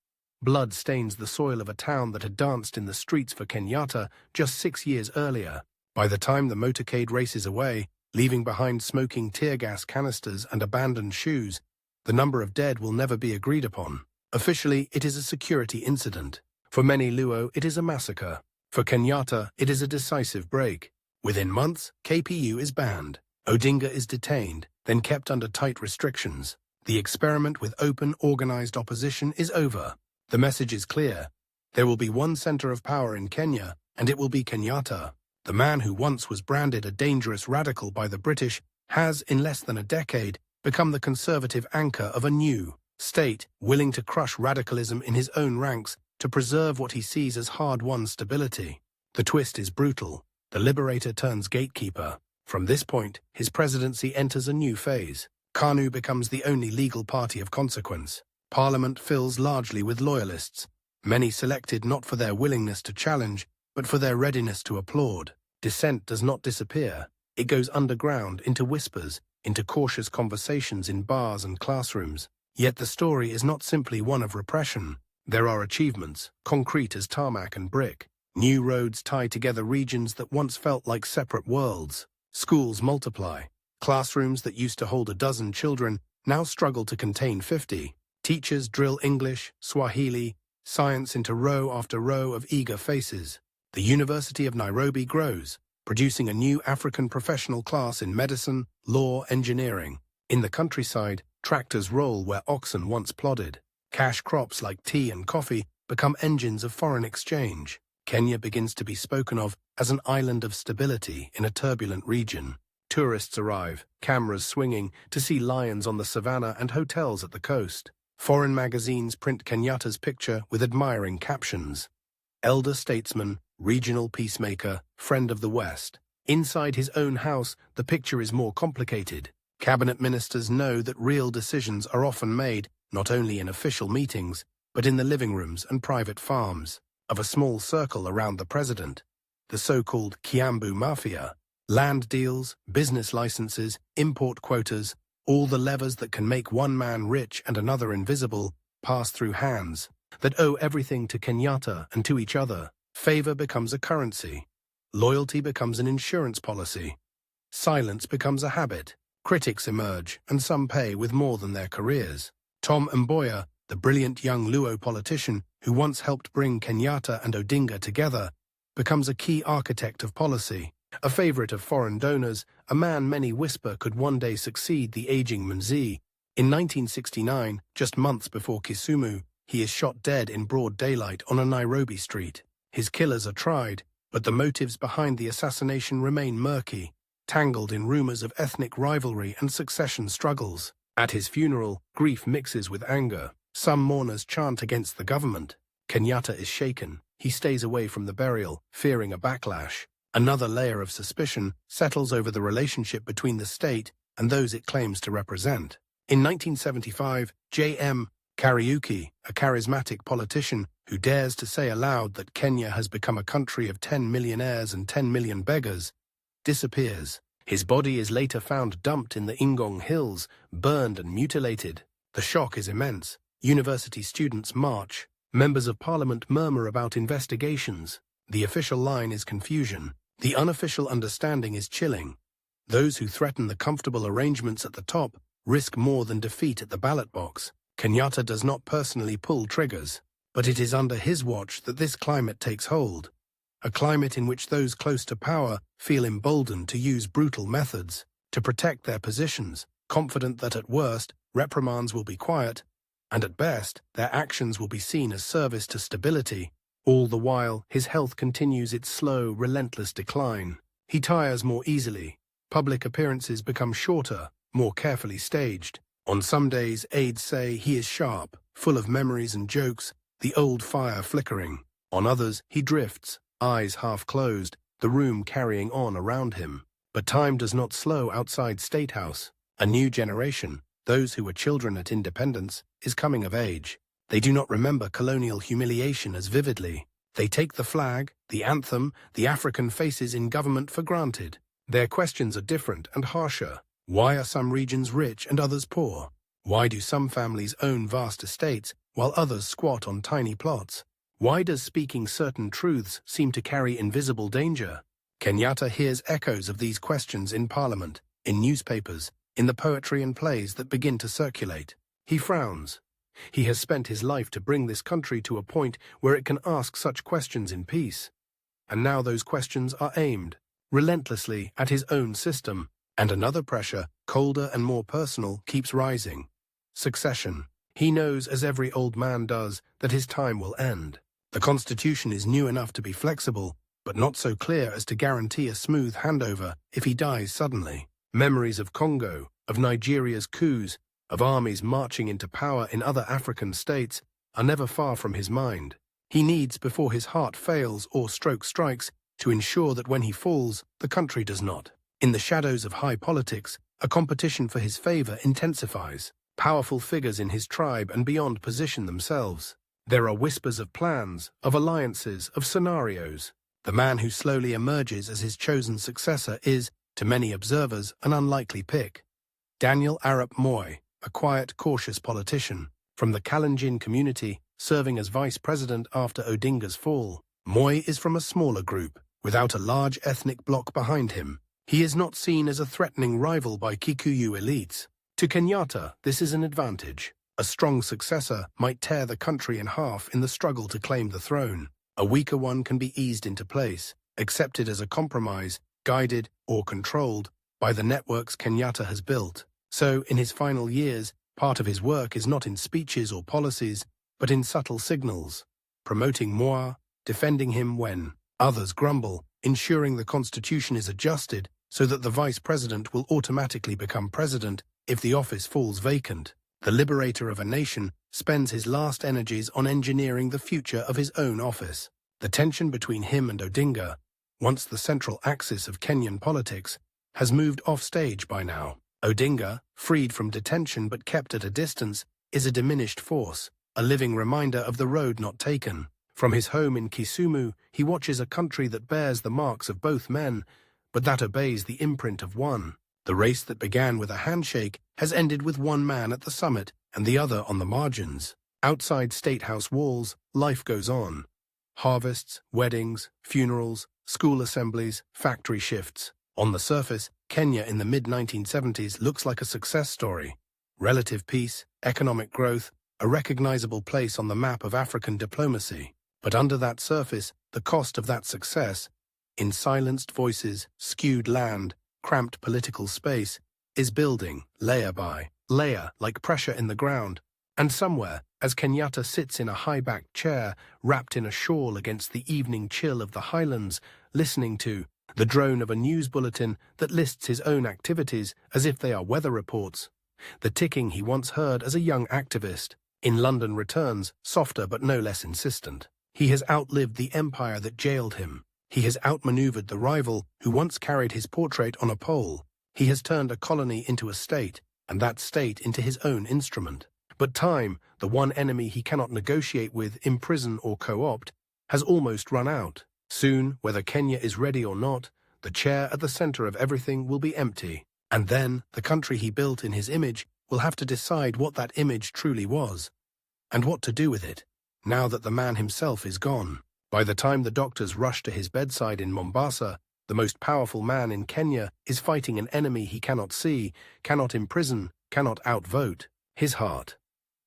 Blood stains the soil of a town that had danced in the streets for Kenyatta just 6 years earlier. By the time the motorcade races away, leaving behind smoking tear gas canisters and abandoned shoes, the number of dead will never be agreed upon. Officially, it is a security incident. For many Luo, it is a massacre. For Kenyatta, it is a decisive break. Within months, KPU is banned. Odinga is detained, then kept under tight restrictions. The experiment with open, organized opposition is over. The message is clear. There will be one center of power in Kenya, and it will be Kenyatta. The man who once was branded a dangerous radical by the British has, in less than a decade, become the conservative anchor of a new state, willing to crush radicalism in his own ranks to preserve what he sees as hard-won stability. The twist is brutal. The liberator turns gatekeeper. From this point, his presidency enters a new phase. KANU becomes the only legal party of consequence. Parliament fills largely with loyalists, many selected not for their willingness to challenge, but for their readiness to applaud. Dissent does not disappear. It goes underground, into whispers, into cautious conversations in bars and classrooms. Yet the story is not simply one of repression. There are achievements, concrete as tarmac and brick. New roads tie together regions that once felt like separate worlds. Schools multiply. Classrooms that used to hold a dozen children now struggle to contain 50. Teachers drill English, Swahili, science into row after row of eager faces. The University of Nairobi grows, producing a new African professional class in medicine, law, engineering. In the countryside, tractors roll where oxen once plodded. Cash crops like tea and coffee become engines of foreign exchange. Kenya begins to be spoken of as an island of stability in a turbulent region. Tourists arrive, cameras swinging, to see lions on the savannah and hotels at the coast. Foreign magazines print Kenyatta's picture with admiring captions. Elder statesman, regional peacemaker, friend of the West. Inside his own house, the picture is more complicated. Cabinet ministers know that real decisions are often made not only in official meetings, but in the living rooms and private farms of a small circle around the president. The so-called Kiambu Mafia. Land deals, business licenses, import quotas, all the levers that can make one man rich and another invisible, pass through hands that owe everything to Kenyatta and to each other. Favor becomes a currency. Loyalty becomes an insurance policy. Silence becomes a habit. Critics emerge, and some pay with more than their careers. Tom Mboya, the brilliant young Luo politician who once helped bring Kenyatta and Odinga together, becomes a key architect of policy. A favorite of foreign donors, a man many whisper could one day succeed the aging Mzee. In 1969, just months before Kisumu, he is shot dead in broad daylight on a Nairobi street. His killers are tried, but the motives behind the assassination remain murky, tangled in rumors of ethnic rivalry and succession struggles. At his funeral, grief mixes with anger. Some mourners chant against the government. Kenyatta is shaken. He stays away from the burial, fearing a backlash. Another layer of suspicion settles over the relationship between the state and those it claims to represent. In 1975, J.M. Kariuki, a charismatic politician who dares to say aloud that Kenya has become a country of 10 millionaires and 10 million beggars, disappears. His body is later found dumped in the Ngong Hills, burned and mutilated. The shock is immense. University students march. Members of parliament murmur about investigations. The official line is confusion. The unofficial understanding is chilling. Those who threaten the comfortable arrangements at the top risk more than defeat at the ballot box. Kenyatta does not personally pull triggers, but it is under his watch that this climate takes hold. A climate in which those close to power feel emboldened to use brutal methods, to protect their positions, confident that at worst, reprimands will be quiet, and at best, their actions will be seen as service to stability. All the while, his health continues its slow, relentless decline. He tires more easily. Public appearances become shorter, more carefully staged. On some days, aides say he is sharp, full of memories and jokes, the old fire flickering. On others, he drifts, eyes half closed, the room carrying on around him. But time does not slow outside State House. A new generation, those who were children at independence, is coming of age. They do not remember colonial humiliation as vividly. They take the flag, the anthem, the African faces in government for granted. Their questions are different and harsher. Why are some regions rich and others poor? Why do some families own vast estates while others squat on tiny plots? Why does speaking certain truths seem to carry invisible danger? Kenyatta hears echoes of these questions in Parliament, in newspapers, in the poetry and plays that begin to circulate. He frowns. He has spent his life to bring this country to a point where it can ask such questions in peace. And now those questions are aimed, relentlessly, at his own system. And another pressure, colder and more personal, keeps rising. Succession. He knows, as every old man does, that his time will end. The constitution is new enough to be flexible, but not so clear as to guarantee a smooth handover if he dies suddenly. Memories of Congo, of Nigeria's coups, of armies marching into power in other African states are never far from his mind. He needs, before his heart fails or stroke strikes, to ensure that when he falls, the country does not. In the shadows of high politics, a competition for his favor intensifies. Powerful figures in his tribe and beyond position themselves. There are whispers of plans, of alliances, of scenarios. The man who slowly emerges as his chosen successor is, to many observers, an unlikely pick. Daniel Arap Moi, a quiet, cautious politician, from the Kalenjin community, serving as vice president after Odinga's fall. Moi is from a smaller group, without a large ethnic bloc behind him. He is not seen as a threatening rival by Gikuyu elites. To Kenyatta, this is an advantage. A strong successor might tear the country in half in the struggle to claim the throne. A weaker one can be eased into place, accepted as a compromise, guided or controlled by the networks Kenyatta has built. So, in his final years, part of his work is not in speeches or policies, but in subtle signals, promoting Moi, defending him when others grumble, ensuring the constitution is adjusted so that the vice president will automatically become president if the office falls vacant. The liberator of a nation spends his last energies on engineering the future of his own office. The tension between him and Odinga, once the central axis of Kenyan politics, has moved off stage by now. Odinga, freed from detention but kept at a distance, is a diminished force, a living reminder of the road not taken. From his home in Kisumu, he watches a country that bears the marks of both men, but that obeys the imprint of one. The race that began with a handshake has ended with one man at the summit and the other on the margins. Outside State House walls, life goes on. Harvests, weddings, funerals, school assemblies, factory shifts. On the surface, Kenya in the mid-1970s looks like a success story. Relative peace, economic growth, a recognizable place on the map of African diplomacy. But under that surface, the cost of that success, in silenced voices, skewed land, cramped political space, is building, layer by layer, like pressure in the ground. And somewhere, as Kenyatta sits in a high-backed chair, wrapped in a shawl against the evening chill of the highlands, listening to the drone of a news bulletin that lists his own activities as if they are weather reports, the ticking he once heard as a young activist, in London returns, softer but no less insistent. He has outlived the empire that jailed him. He has outmaneuvered the rival who once carried his portrait on a pole. He has turned a colony into a state, and that state into his own instrument. But time, the one enemy he cannot negotiate with, imprison or co-opt, has almost run out. Soon, whether Kenya is ready or not, the chair at the center of everything will be empty. And then, the country he built in his image will have to decide what that image truly was, and what to do with it, now that the man himself is gone. By the time the doctors rush to his bedside in Mombasa, the most powerful man in Kenya is fighting an enemy he cannot see, cannot imprison, cannot outvote: his heart.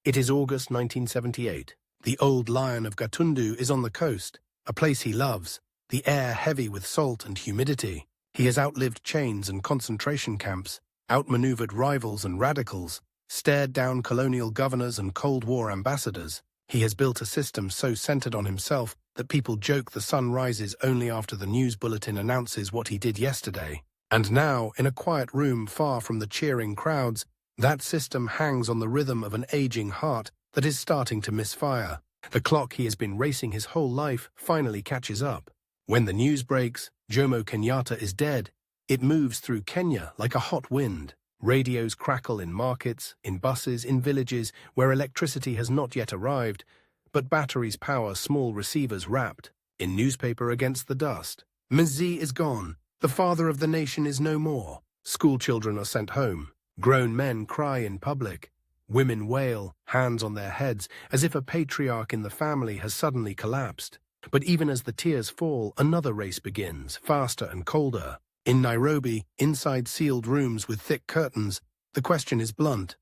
It is August 1978. The old lion of Gatundu is on the coast, a place he loves, the air heavy with salt and humidity. He has outlived chains and concentration camps, outmaneuvered rivals and radicals, stared down colonial governors and Cold War ambassadors. He has built a system so centered on himself that people joke the sun rises only after the news bulletin announces what he did yesterday. And now, in a quiet room far from the cheering crowds, that system hangs on the rhythm of an aging heart that is starting to misfire. The clock he has been racing his whole life finally catches up. When the news breaks, Jomo Kenyatta is dead, it moves through Kenya like a hot wind. Radios crackle in markets, in buses, in villages where electricity has not yet arrived, but batteries power small receivers wrapped in newspaper against the dust. Ngengi is gone. The father of the nation is no more. School children are sent home. Grown men cry in public. Women wail, hands on their heads, as if a patriarch in the family has suddenly collapsed. But even as the tears fall, another race begins, faster and colder. In Nairobi, inside sealed rooms with thick curtains, the question is blunt.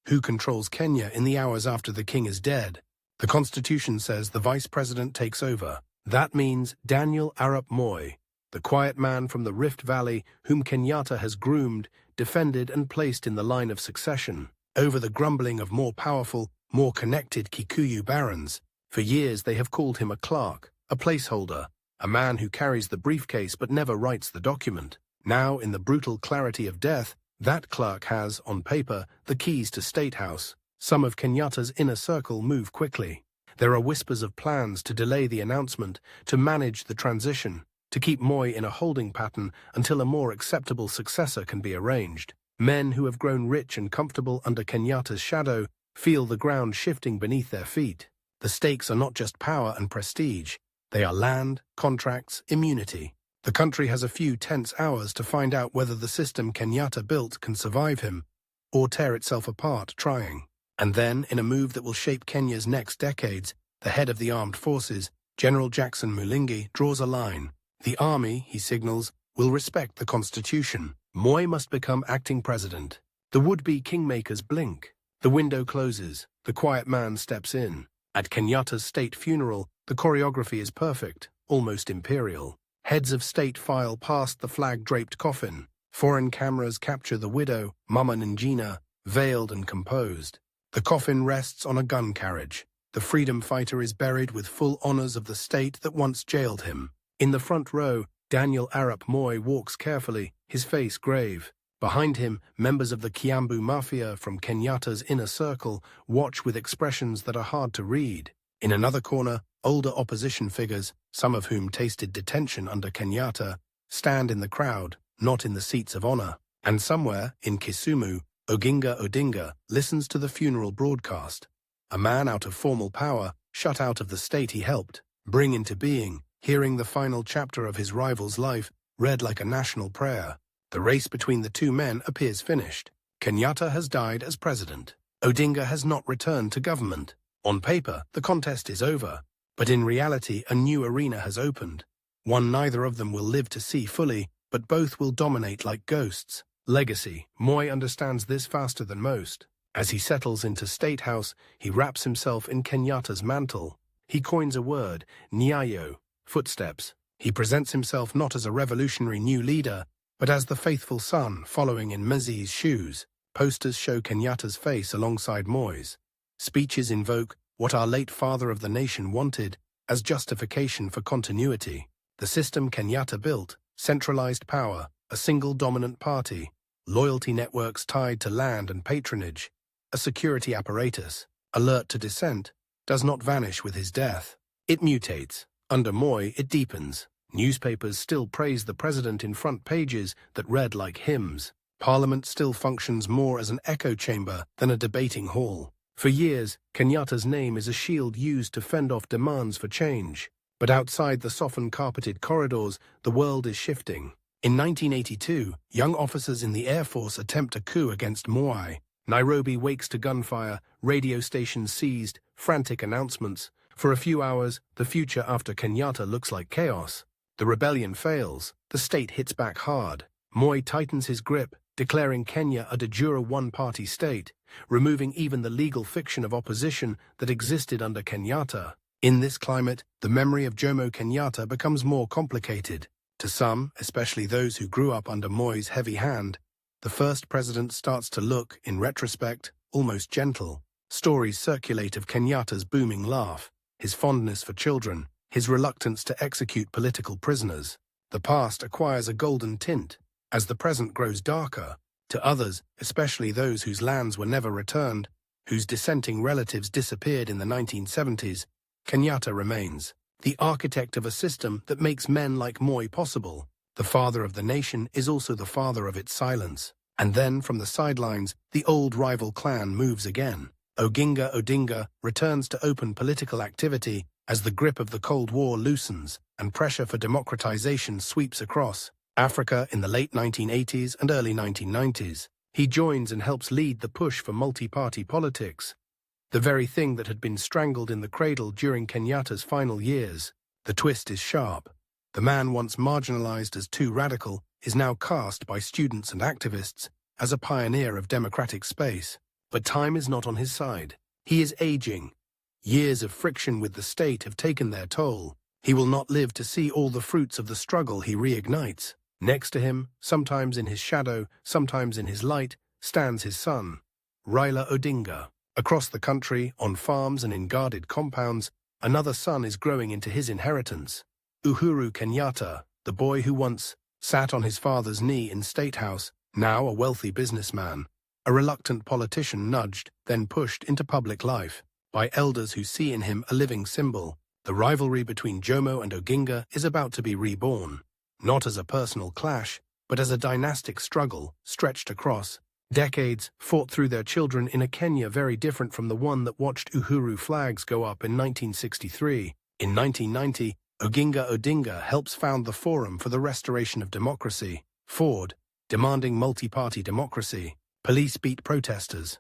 Who controls Kenya in the hours after the king is dead? The constitution says the vice president takes over. That means Daniel Arap Moi, the quiet man from the Rift Valley whom Kenyatta has groomed, defended and placed in the line of succession. Over the grumbling of more powerful, more connected Gikuyu barons. For years they have called him a clerk, a placeholder, a man who carries the briefcase but never writes the document. Now, in the brutal clarity of death, that clerk has, on paper, the keys to State House. Some of Kenyatta's inner circle move quickly. There are whispers of plans to delay the announcement, to manage the transition, to keep Moi in a holding pattern until a more acceptable successor can be arranged. Men who have grown rich and comfortable under Kenyatta's shadow feel the ground shifting beneath their feet. The stakes are not just power and prestige. They are land, contracts, immunity. The country has a few tense hours to find out whether the system Kenyatta built can survive him, or tear itself apart trying. And then, in a move that will shape Kenya's next decades, the head of the armed forces, General Jackson Mulingi, draws a line. The army, he signals, will respect the constitution. Moi must become acting president. The would-be kingmakers blink. The window closes. The quiet man steps in. At Kenyatta's state funeral, the choreography is perfect, almost imperial. Heads of state file past the flag-draped coffin. Foreign cameras capture the widow, Mama Ngengi, veiled and composed. The coffin rests on a gun carriage. The freedom fighter is buried with full honors of the state that once jailed him. In the front row, Daniel Arap Moi walks carefully, his face grave. Behind him, members of the Kiambu Mafia from Kenyatta's inner circle watch with expressions that are hard to read. In another corner, older opposition figures, some of whom tasted detention under Kenyatta, stand in the crowd, not in the seats of honor. And somewhere, in Kisumu, Oginga Odinga listens to the funeral broadcast. A man out of formal power, shut out of the state he helped bring into being, hearing the final chapter of his rival's life read like a national prayer. The race between the two men appears finished. Kenyatta has died as president. Odinga has not returned to government. On paper, the contest is over, but in reality, a new arena has opened. One neither of them will live to see fully, but both will dominate like ghosts. Legacy. Moi understands this faster than most. As he settles into State House, he wraps himself in Kenyatta's mantle. He coins a word, nyayo, footsteps. He presents himself not as a revolutionary new leader, but as the faithful son following in Mzi's shoes. Posters show Kenyatta's face alongside Moi's. Speeches invoke what our late father of the nation wanted as justification for continuity. The system Kenyatta built, centralized power, a single dominant party, loyalty networks tied to land and patronage, a security apparatus, alert to dissent, does not vanish with his death. It mutates. Under Moi, it deepens. Newspapers still praise the president in front pages that read like hymns. Parliament still functions more as an echo chamber than a debating hall. For years, Kenyatta's name is a shield used to fend off demands for change. But outside the softened carpeted corridors, the world is shifting. In 1982, young officers in the Air Force attempt a coup against Moi. Nairobi wakes to gunfire, radio stations seized, frantic announcements. For a few hours, the future after Kenyatta looks like chaos. The rebellion fails. The state hits back hard. Moi tightens his grip, declaring Kenya a de jure one-party state, removing even the legal fiction of opposition that existed under Kenyatta. In this climate, the memory of Jomo Kenyatta becomes more complicated. To some, especially those who grew up under Moi's heavy hand, the first president starts to look, in retrospect, almost gentle. Stories circulate of Kenyatta's booming laugh, his fondness for children, his reluctance to execute political prisoners. The past acquires a golden tint as the present grows darker. To others, especially those whose lands were never returned, whose dissenting relatives disappeared in the 1970s, Kenyatta remains. The architect of a system that makes men like Moi possible. The father of the nation is also the father of its silence. And then, from the sidelines, the old rival clan moves again. Oginga Odinga returns to open political activity as the grip of the Cold War loosens and pressure for democratization sweeps across Africa in the late 1980s and early 1990s. He joins and helps lead the push for multi-party politics, the very thing that had been strangled in the cradle during Kenyatta's final years. The twist is sharp. The man once marginalized as too radical is now cast by students and activists as a pioneer of democratic space. But time is not on his side. He is aging. Years of friction with the state have taken their toll. He will not live to see all the fruits of the struggle he reignites. Next to him, sometimes in his shadow, sometimes in his light, stands his son, Raila Odinga. Across the country, on farms and in guarded compounds, another son is growing into his inheritance. Uhuru Kenyatta, the boy who once sat on his father's knee in State House, now a wealthy businessman, a reluctant politician nudged, then pushed into public life by elders who see in him a living symbol. The rivalry between Jomo and Oginga is about to be reborn, not as a personal clash, but as a dynastic struggle stretched across decades, fought through their children in a Kenya very different from the one that watched Uhuru flags go up in 1963. In 1990, Oginga Odinga helps found the Forum for the Restoration of Democracy, FORD, demanding multi-party democracy. Police beat protesters.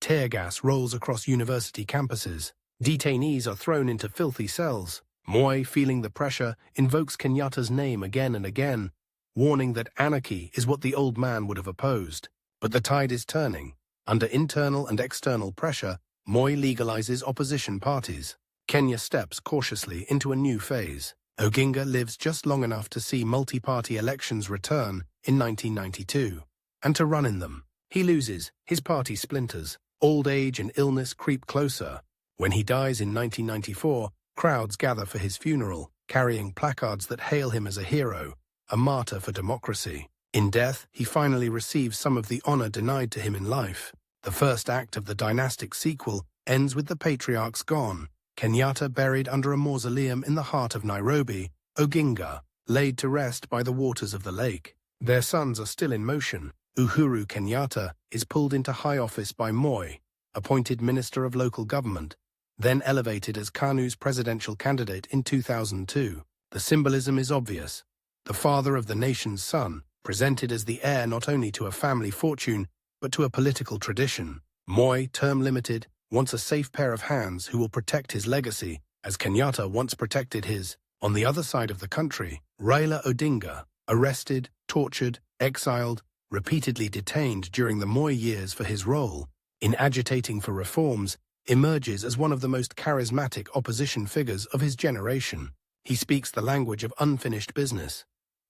Tear gas rolls across university campuses. Detainees are thrown into filthy cells. Moi, feeling the pressure, invokes Kenyatta's name again and again, warning that anarchy is what the old man would have opposed. But the tide is turning. Under internal and external pressure, Moi legalizes opposition parties. Kenya steps cautiously into a new phase. Oginga lives just long enough to see multi-party elections return in 1992, and to run in them. He loses, his party splinters. Old age and illness creep closer. When he dies in 1994, crowds gather for his funeral, carrying placards that hail him as a hero, a martyr for democracy. In death, he finally receives some of the honor denied to him in life. The first act of the dynastic sequel ends with the patriarchs gone, Kenyatta buried under a mausoleum in the heart of Nairobi, Oginga laid to rest by the waters of the lake. Their sons are still in motion. Uhuru Kenyatta is pulled into high office by Moi, appointed Minister of Local Government, then elevated as KANU's presidential candidate in 2002. The symbolism is obvious. The father of the nation's son, presented as the heir not only to a family fortune, but to a political tradition. Moi, term limited, wants a safe pair of hands who will protect his legacy, as Kenyatta once protected his. On the other side of the country, Raila Odinga, arrested, tortured, exiled, repeatedly detained during the Moi years for his role in agitating for reforms, emerges as one of the most charismatic opposition figures of his generation. He speaks the language of unfinished business.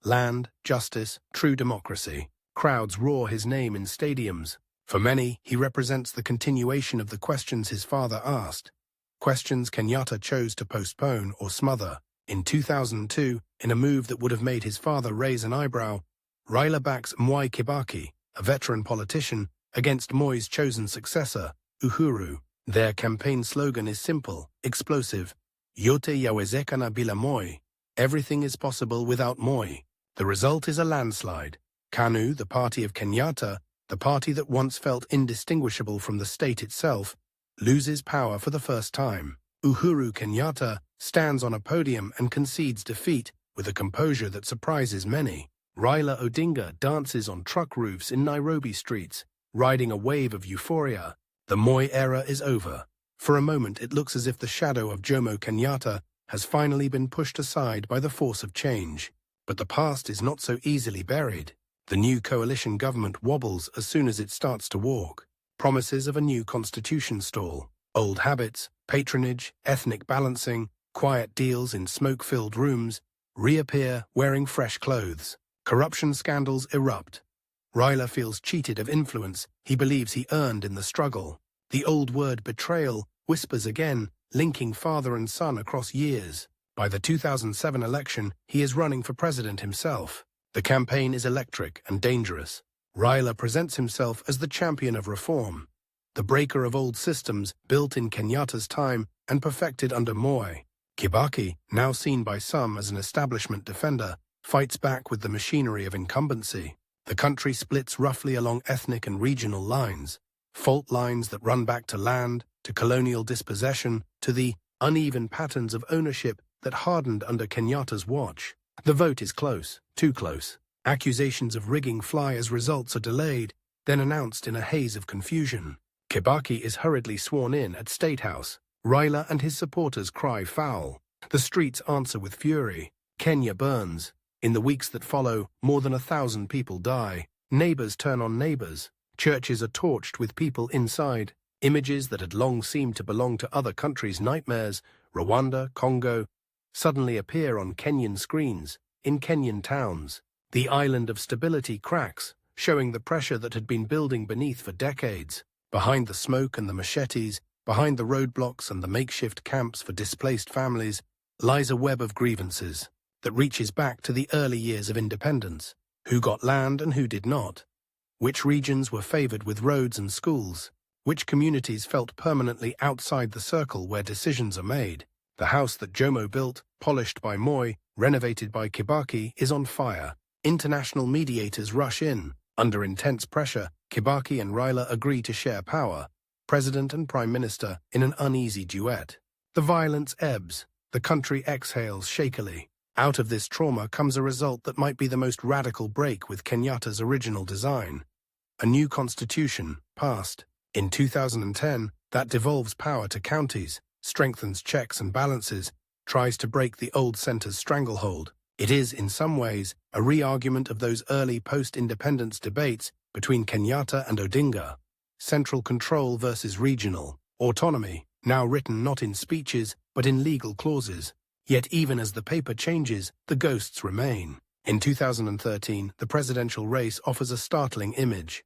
Land, justice, true democracy. Crowds roar his name in stadiums. For many, he represents the continuation of the questions his father asked, questions Kenyatta chose to postpone or smother. In 2002, in a move that would have made his father raise an eyebrow, Raila backs Mwai Kibaki, a veteran politician, against Moi's chosen successor, Uhuru. Their campaign slogan is simple, explosive. Yote yawezekana bila Moi. Everything is possible without Moi. The result is a landslide. KANU, the party of Kenyatta, the party that once felt indistinguishable from the state itself, loses power for the first time. Uhuru Kenyatta stands on a podium and concedes defeat with a composure that surprises many. Raila Odinga dances on truck roofs in Nairobi streets, riding a wave of euphoria. The Moi era is over. For a moment it looks as if the shadow of Jomo Kenyatta has finally been pushed aside by the force of change. But the past is not so easily buried. The new coalition government wobbles as soon as it starts to walk. Promises of a new constitution stall. Old habits, patronage, ethnic balancing, quiet deals in smoke-filled rooms reappear wearing fresh clothes. Corruption scandals erupt. Raila feels cheated of influence he believes he earned in the struggle. The old word betrayal whispers again, linking father and son across years. By the 2007 election, he is running for president himself. The campaign is electric and dangerous. Raila presents himself as the champion of reform, the breaker of old systems built in Kenyatta's time and perfected under Moi. Kibaki, now seen by some as an establishment defender, fights back with the machinery of incumbency. The country splits roughly along ethnic and regional lines, fault lines that run back to land, to colonial dispossession, to the uneven patterns of ownership that hardened under Kenyatta's watch. The vote is close, too close. Accusations of rigging fly as results are delayed, then announced in a haze of confusion. Kibaki is hurriedly sworn in at State House. Raila and his supporters cry foul. The streets answer with fury. Kenya burns. In the weeks that follow, more than 1,000 people die. Neighbors turn on neighbors. Churches are torched with people inside. Images that had long seemed to belong to other countries' nightmares, Rwanda, Congo, suddenly appear on Kenyan screens, in Kenyan towns. The island of stability cracks, showing the pressure that had been building beneath for decades. Behind the smoke and the machetes, behind the roadblocks and the makeshift camps for displaced families, lies a web of grievances that reaches back to the early years of independence. Who got land and who did not? Which regions were favored with roads and schools? Which communities felt permanently outside the circle where decisions are made? The house that Jomo built, polished by Moi, renovated by Kibaki, is on fire. International mediators rush in. Under intense pressure, Kibaki and Raila agree to share power, president and prime minister, in an uneasy duet. The violence ebbs. The country exhales shakily. Out of this trauma comes a result that might be the most radical break with Kenyatta's original design. A new constitution, passed in 2010, that devolves power to counties, strengthens checks and balances, tries to break the old centre's stranglehold. It is, in some ways, a re-argument of those early post-independence debates between Kenyatta and Odinga. Central control versus regional autonomy, now written not in speeches but in legal clauses. Yet even as the paper changes, the ghosts remain. In 2013, the presidential race offers a startling image.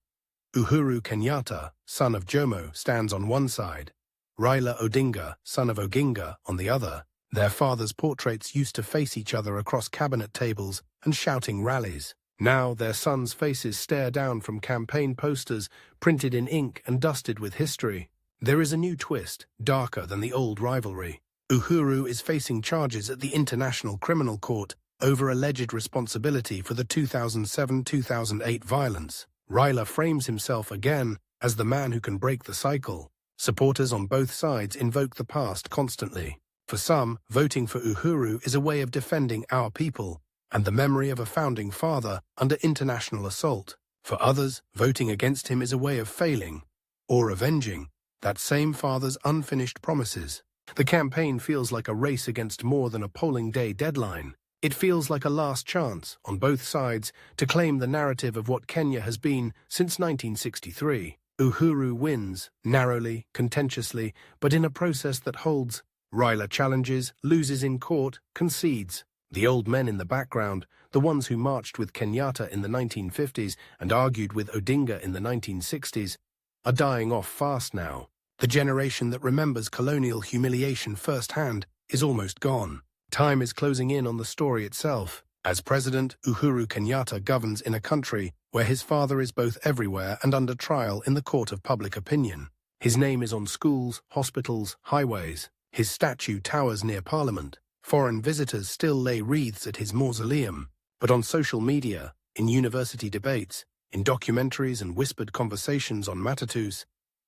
Uhuru Kenyatta, son of Jomo, stands on one side. Raila Odinga, son of Oginga, on the other. Their fathers' portraits used to face each other across cabinet tables and shouting rallies. Now their sons' faces stare down from campaign posters printed in ink and dusted with history. There is a new twist, darker than the old rivalry. Uhuru is facing charges at the International Criminal Court over alleged responsibility for the 2007-2008 violence. Raila frames himself again as the man who can break the cycle. Supporters on both sides invoke the past constantly. For some, voting for Uhuru is a way of defending our people and the memory of a founding father under international assault. For others, voting against him is a way of failing or avenging that same father's unfinished promises. The campaign feels like a race against more than a polling day deadline. It feels like a last chance, on both sides, to claim the narrative of what Kenya has been since 1963. Uhuru wins, narrowly, contentiously, but in a process that holds. Raila challenges, loses in court, concedes. The old men in the background, the ones who marched with Kenyatta in the 1950s and argued with Odinga in the 1960s, are dying off fast now. The generation that remembers colonial humiliation firsthand is almost gone. Time is closing in on the story itself. As president, Uhuru Kenyatta governs in a country where his father is both everywhere and under trial in the court of public opinion. His name is on schools, hospitals, highways. His statue towers near Parliament. Foreign visitors still lay wreaths at his mausoleum. But on social media, in university debates, in documentaries and whispered conversations on matatus,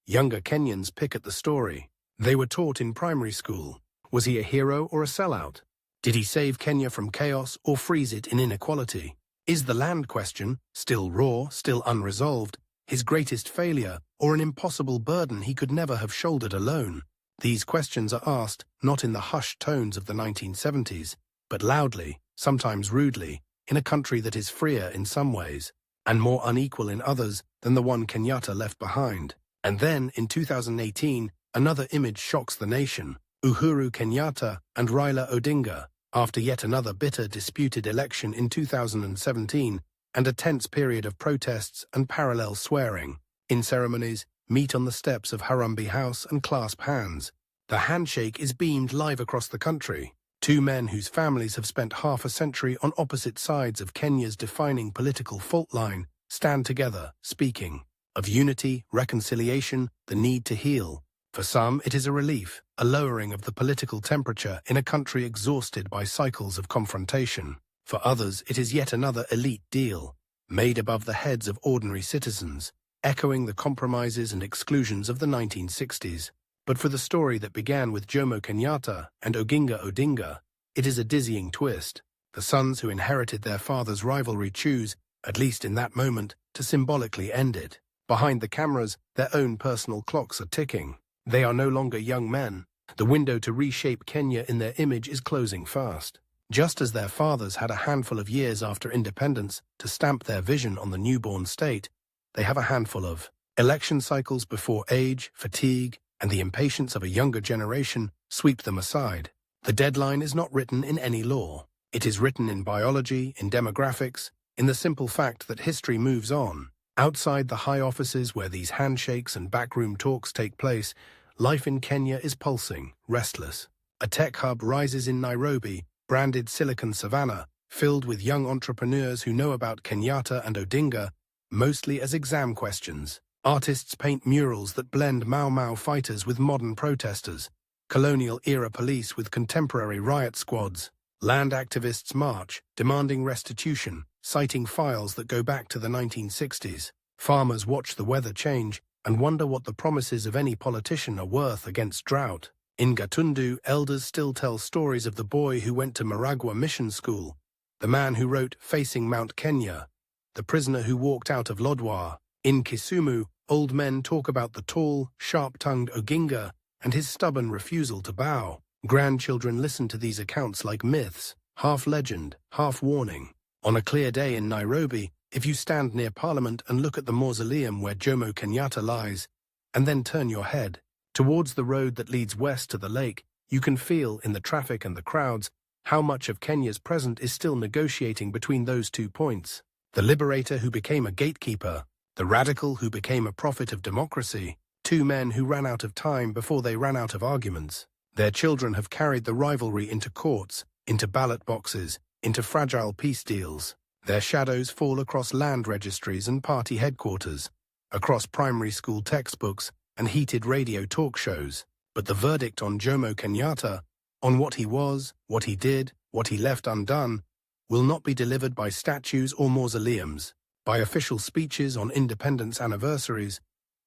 younger Kenyans pick at the story. They were taught in primary school. Was he a hero or a sellout? Did he save Kenya from chaos or freeze it in inequality? Is the land question, still raw, still unresolved, his greatest failure or an impossible burden he could never have shouldered alone? These questions are asked not in the hushed tones of the 1970s, but loudly, sometimes rudely, in a country that is freer in some ways and more unequal in others than the one Kenyatta left behind. And then, in 2018, another image shocks the nation. Uhuru Kenyatta and Raila Odinga, after yet another bitter, disputed election in 2017 and a tense period of protests and parallel swearing. In ceremonies, meet on the steps of Harambee House and clasp hands. The handshake is beamed live across the country. Two men whose families have spent half a century on opposite sides of Kenya's defining political fault line stand together, speaking of unity, reconciliation, the need to heal. For some, it is a relief, a lowering of the political temperature in a country exhausted by cycles of confrontation. For others, it is yet another elite deal, made above the heads of ordinary citizens, echoing the compromises and exclusions of the 1960s. But for the story that began with Jomo Kenyatta and Oginga Odinga, it is a dizzying twist. The sons who inherited their father's rivalry choose, at least in that moment, to symbolically end it. Behind the cameras, their own personal clocks are ticking. They are no longer young men. The window to reshape Kenya in their image is closing fast. Just as their fathers had a handful of years after independence to stamp their vision on the newborn state, they have a handful of election cycles before age, fatigue, and the impatience of a younger generation sweep them aside. The deadline is not written in any law. It is written in biology, in demographics, in the simple fact that history moves on. Outside the high offices where these handshakes and backroom talks take place, life in Kenya is pulsing, restless. A tech hub rises in Nairobi, branded Silicon Savannah, filled with young entrepreneurs who know about Kenyatta and Odinga, mostly as exam questions. Artists paint murals that blend Mau Mau fighters with modern protesters, colonial-era police with contemporary riot squads. Land activists march, demanding restitution, citing files that go back to the 1960s. Farmers watch the weather change and wonder what the promises of any politician are worth against drought. In Gatundu, elders still tell stories of the boy who went to Maragua Mission School, the man who wrote Facing Mount Kenya, the prisoner who walked out of Lodwar. In Kisumu, old men talk about the tall, sharp-tongued Oginga and his stubborn refusal to bow. Grandchildren listen to these accounts like myths, half legend, half warning. On a clear day in Nairobi, if you stand near Parliament and look at the mausoleum where Jomo Kenyatta lies, and then turn your head towards the road that leads west to the lake, you can feel, in the traffic and the crowds, how much of Kenya's present is still negotiating between those 2 points. The liberator who became a gatekeeper, the radical who became a prophet of democracy, 2 men who ran out of time before they ran out of arguments. Their children have carried the rivalry into courts, into ballot boxes, into fragile peace deals. Their shadows fall across land registries and party headquarters, across primary school textbooks and heated radio talk shows. But the verdict on Jomo Kenyatta, on what he was, what he did, what he left undone, will not be delivered by statues or mausoleums, by official speeches on independence anniversaries,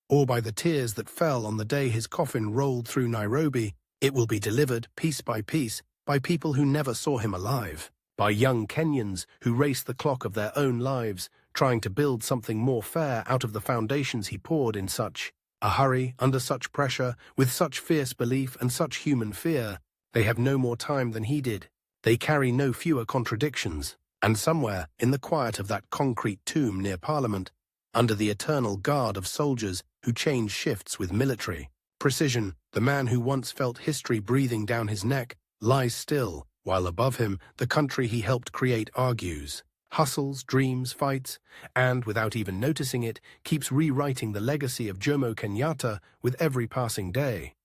or by the tears that fell on the day his coffin rolled through Nairobi. It will be delivered, piece by people who never saw him alive, by young Kenyans who race the clock of their own lives, trying to build something more fair out of the foundations he poured in such a hurry, under such pressure, with such fierce belief and such human fear. They have no more time than he did. They carry no fewer contradictions. And somewhere, in the quiet of that concrete tomb near Parliament, under the eternal guard of soldiers who change shifts with military precision, the man who once felt history breathing down his neck lies still, while above him the country he helped create argues, hustles, dreams, fights, and, without even noticing it, keeps rewriting the legacy of Jomo Kenyatta with every passing day.